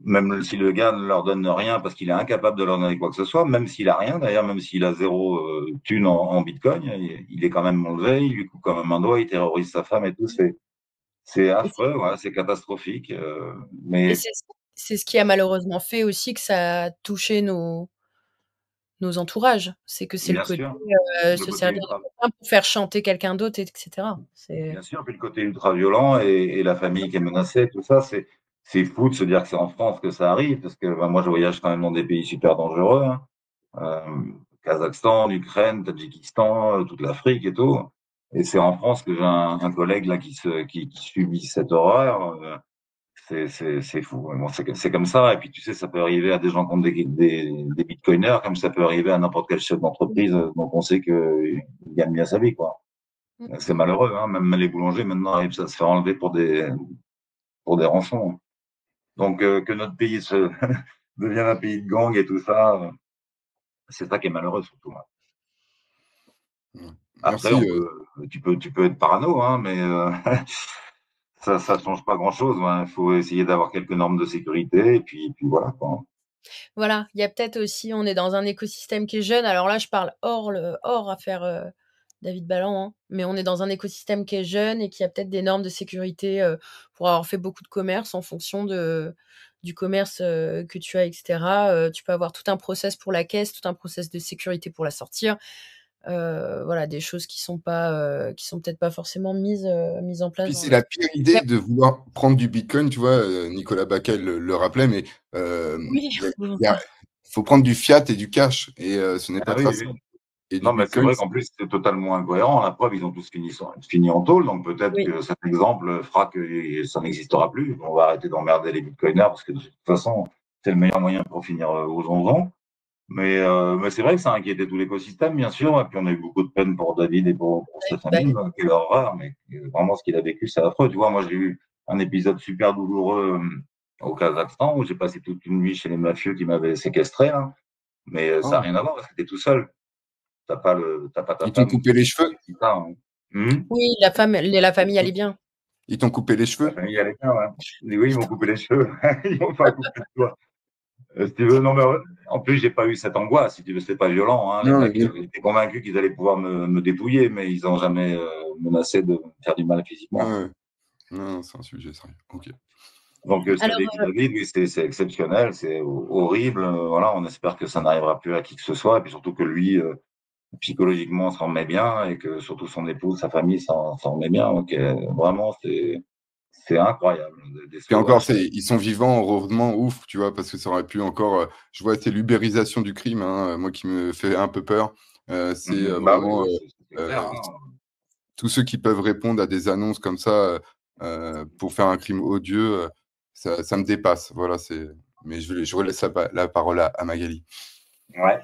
S2: même si le gars ne leur donne rien parce qu'il est incapable de leur donner quoi que ce soit, même s'il a rien, d'ailleurs, même s'il a zéro thune en bitcoin, il est quand même enlevé, il lui coupe quand même un doigt, il terrorise sa femme et tout. C'est
S1: Et c'est
S2: affreux, ouais, c'est catastrophique.
S1: et
S2: Mais
S1: c'est ce qui a malheureusement fait aussi que ça a touché nos entourages. C'est que c'est le
S2: bien
S1: côté,
S2: sûr, le
S1: se
S2: côté
S1: servir de
S2: ultra,
S1: quelqu'un pour faire chanter quelqu'un d'autre, et cetera. C'est
S2: bien sûr, puis le côté ultra violent et la famille qui est menacée, tout ça, c'est fou de se dire que c'est en France que ça arrive, parce que ben, moi je voyage quand même dans des pays super dangereux, hein. Euh, Kazakhstan, Ukraine, Tadjikistan, toute l'Afrique et tout. Et c'est en France que j'ai un collègue là qui subit cette horreur. C'est fou. Bon, c'est comme ça. Et puis tu sais, ça peut arriver à des gens qui ont des bitcoiners, comme ça peut arriver à n'importe quel chef d'entreprise dont on sait qu'il gagne bien sa vie, quoi.
S1: mmh,
S2: C'est malheureux, hein. Même les boulangers maintenant arrivent à se faire enlever pour des rançons. Donc que notre pays devienne un pays de gang et tout ça, c'est ça qui est malheureux surtout, hein.
S3: Ouais.
S2: Après,
S3: Merci.
S2: tu peux être parano, hein, mais ça change pas grand-chose. Hein. Il faut essayer d'avoir quelques normes de sécurité, et puis voilà, quoi.
S1: voilà, il y a peut-être aussi, on est dans un écosystème qui est jeune. Alors là, je parle hors affaire, David Ballan, hein, mais on est dans un écosystème qui est jeune et qui a peut-être des normes de sécurité, pour avoir fait beaucoup de commerce en fonction du commerce, que tu as, et cetera. Tu peux avoir tout un process pour la caisse, tout un process de sécurité pour la sortir. Voilà, des choses qui sont peut-être pas forcément mises en place
S3: Puis
S1: dans
S3: c'est
S1: le
S3: la pire idée
S1: mais
S3: de vouloir prendre du bitcoin, tu vois? Nicolas Baquet le rappelait, mais
S1: oui,
S3: il y a faut prendre du fiat et du cash et ce n'est
S2: Ah
S3: pas
S2: oui,
S3: traçable
S2: oui.
S3: et du
S2: Non, mais c'est
S3: bitcoin,
S2: vrai qu'en plus, c'est totalement incohérent. La preuve, ils ont tous fini en tôle, donc peut-être
S1: oui,
S2: que cet exemple fera que ça n'existera plus. On va arrêter d'emmerder les bitcoiners parce que de toute façon, c'est le meilleur moyen pour finir aux onzons. Mais c'est vrai que ça a inquiété tout l'écosystème, bien sûr. Et puis, on a eu beaucoup de peine pour David et pour sa
S1: bah,
S2: famille. Quelle horreur, mais vraiment, ce qu'il a vécu, c'est affreux. Tu vois, moi, j'ai eu un épisode super douloureux au Kazakhstan où j'ai passé toute une nuit chez les mafieux qui m'avaient séquestré, hein. Mais ça n'a
S3: oh,
S2: rien à voir parce que t'es tout seul. T'as pas ta
S3: ils t'ont
S2: femme
S3: coupé les cheveux?
S2: qui t'a, hein.
S1: oui, la famille allait bien.
S3: Ils t'ont coupé les
S2: La
S3: cheveux?
S2: famille allait bien, ouais. Mais oui, ils m'ont coupé les cheveux. Ils m'ont pas coupé de doigts. Si tu veux, non, mais en plus, j'ai pas eu cette angoisse. Si tu veux, c'était pas violent, hein. Les
S3: Non,
S2: mecs, ils étaient convaincus qu'ils allaient pouvoir me dépouiller, mais ils ont jamais menacé de me faire du mal physiquement.
S3: ouais, non, c'est un sujet sérieux. OK.
S2: Donc, ce qu'a
S1: Alors,
S2: vécu David, oui, c'est exceptionnel, c'est horrible. Voilà, on espère que ça n'arrivera plus à qui que ce soit, et puis surtout que lui, psychologiquement, s'en remet bien, et que surtout son épouse, sa famille s'en remet bien. Donc, vraiment, c'est incroyable des
S3: Puis encore,
S2: sauvages.
S3: c'est ils sont vivants, heureusement, ouf, tu vois? Parce que ça aurait pu encore, je vois, c'est l'ubérisation du crime, hein, moi qui me fait un peu peur. C'est,
S2: Bah oui,
S3: vraiment,
S2: oui, c'est clair,
S3: heu,
S2: hein.
S3: tous ceux qui peuvent répondre à des annonces comme ça, pour faire un crime odieux, ça me dépasse. Voilà, c'est mais je relaisse la parole à Magali.
S2: Ouais.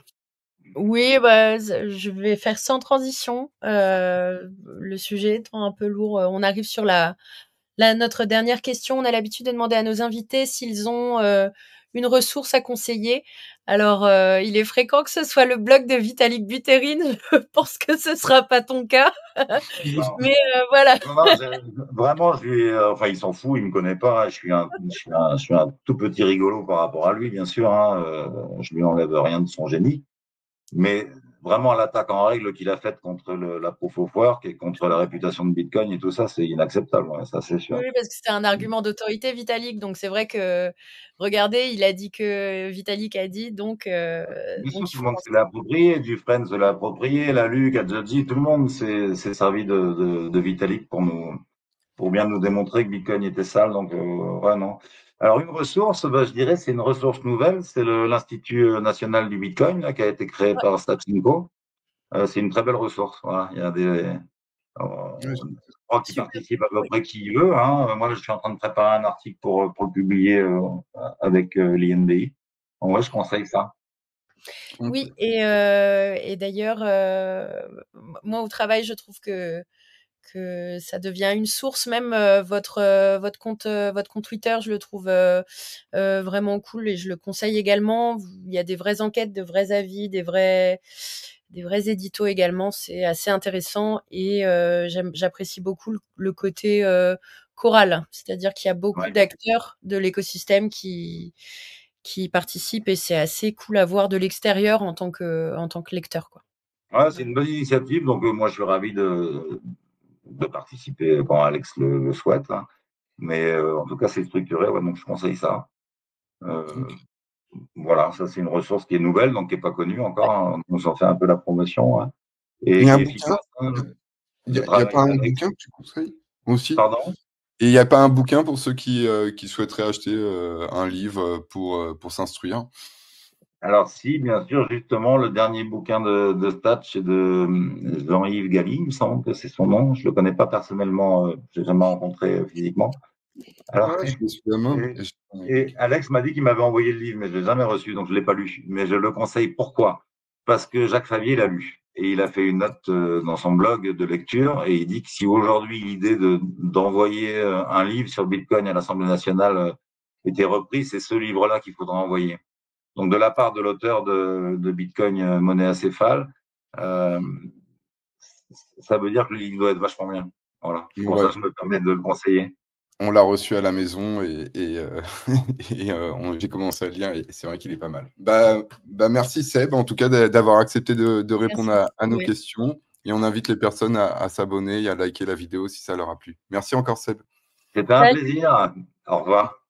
S1: Oui, bah, je vais faire sans transition. Le sujet étant un peu lourd, on arrive sur notre dernière question. On a l'habitude de demander à nos invités s'ils ont une ressource à conseiller. Alors, il est fréquent que ce soit le blog de Vitalik Buterin. Je pense que ce sera pas ton cas. Mais voilà.
S2: Non, non, vraiment, enfin, il s'en fout, il me connaît pas. Je suis un tout petit rigolo par rapport à lui, bien sûr. Hein, je lui enlève rien de son génie. Mais vraiment, l'attaque en règle qu'il a faite contre la proof of work et contre la réputation de Bitcoin et tout ça, c'est inacceptable. Ouais, ça, c'est sûr.
S1: Oui, parce que c'est un argument d'autorité, Vitalik. Donc c'est vrai que, regardez, il a dit que Vitalik a dit, donc
S2: Bien sûr,
S1: il
S2: tout le
S1: faut
S2: monde
S1: penser.
S2: s'est approprié, Dufresne se l'a approprié, la Luc, Adjadji, tout le monde s'est servi de Vitalik pour bien nous démontrer que Bitcoin était sale. Donc, ouais, non. Alors, une ressource, bah, je dirais, c'est une ressource nouvelle, c'est l'Institut national du Bitcoin, là, qui a été créé
S1: Ouais,
S2: par Statsinko. C'est une très belle ressource. Voilà. Il y a
S3: Ouais,
S2: je crois qu'il
S1: super.
S2: participe à peu
S1: Oui.
S2: près qui veut. Hein. Moi, je suis en train de préparer un article pour le publier avec l'INDI. Donc, ouais, je conseille ça.
S1: Oui, et d'ailleurs, moi au travail, je trouve que ça devient une source même, votre compte Twitter, je le trouve vraiment cool et je le conseille également. Il y a des vraies enquêtes, de vrais avis, des vrais éditos également. C'est assez intéressant et j'apprécie beaucoup le côté choral, c'est-à-dire qu'il y a beaucoup
S2: Ouais.
S1: d'acteurs de l'écosystème qui participent et c'est assez cool à voir de l'extérieur en tant que lecteur, quoi.
S2: Ouais, c'est
S1: Voilà.
S2: une bonne initiative. Donc, moi, je suis ravi de participer quand Alex le souhaite. Hein. Mais en tout cas, c'est structuré. Ouais, donc, je conseille ça. Euh,
S3: Ok.
S2: voilà, ça, c'est une ressource qui est nouvelle, donc qui n'est pas connue encore.
S1: Ouais.
S2: Hein. On s'en fait un peu la promotion, hein,
S3: Il
S2: et
S3: y a
S2: qui
S3: un
S2: est
S3: bouquin?
S2: efficace. Hein.
S3: Il
S2: Le
S3: y a
S2: travail
S3: pas un
S2: d'Alex.
S3: bouquin que tu conseilles aussi?
S2: Pardon?
S3: Et il n'y a pas un bouquin pour ceux qui souhaiteraient acheter un livre pour s'instruire?
S2: Alors, si, bien sûr, justement, le dernier bouquin de Stat, c'est de Jean-Yves Galli, il me semble que c'est son nom. Je le connais pas personnellement, je l'ai jamais rencontré physiquement. Alors,
S3: Ouais, je l'ai sous la main.
S2: et, et Alex m'a dit qu'il m'avait envoyé le livre, mais je l'ai jamais reçu, donc je l'ai pas lu. Mais je le conseille. Pourquoi? Parce que Jacques Favier l'a lu. Et il a fait une note dans son blog de lecture, et il dit que si aujourd'hui l'idée d'envoyer un livre sur Bitcoin à l'Assemblée nationale était reprise, c'est ce livre-là qu'il faudra envoyer. Donc, de la part de l'auteur de Bitcoin, monnaie acéphale, euh, ça veut dire que le livre doit être vachement bien. Voilà. C'est
S3: Bon,
S2: pour ça que je me permets de le conseiller.
S3: on l'a reçu à la maison j'ai commencé à le lire et c'est vrai qu'il est pas mal. Merci Seb, en tout cas d'avoir accepté de répondre
S1: Merci
S3: à
S1: beaucoup,
S3: nos
S1: ouais.
S3: questions et on invite les personnes à s'abonner et à liker la vidéo si ça leur a plu. Merci encore Seb.
S2: C'était un
S1: Salut.
S2: plaisir. Au revoir.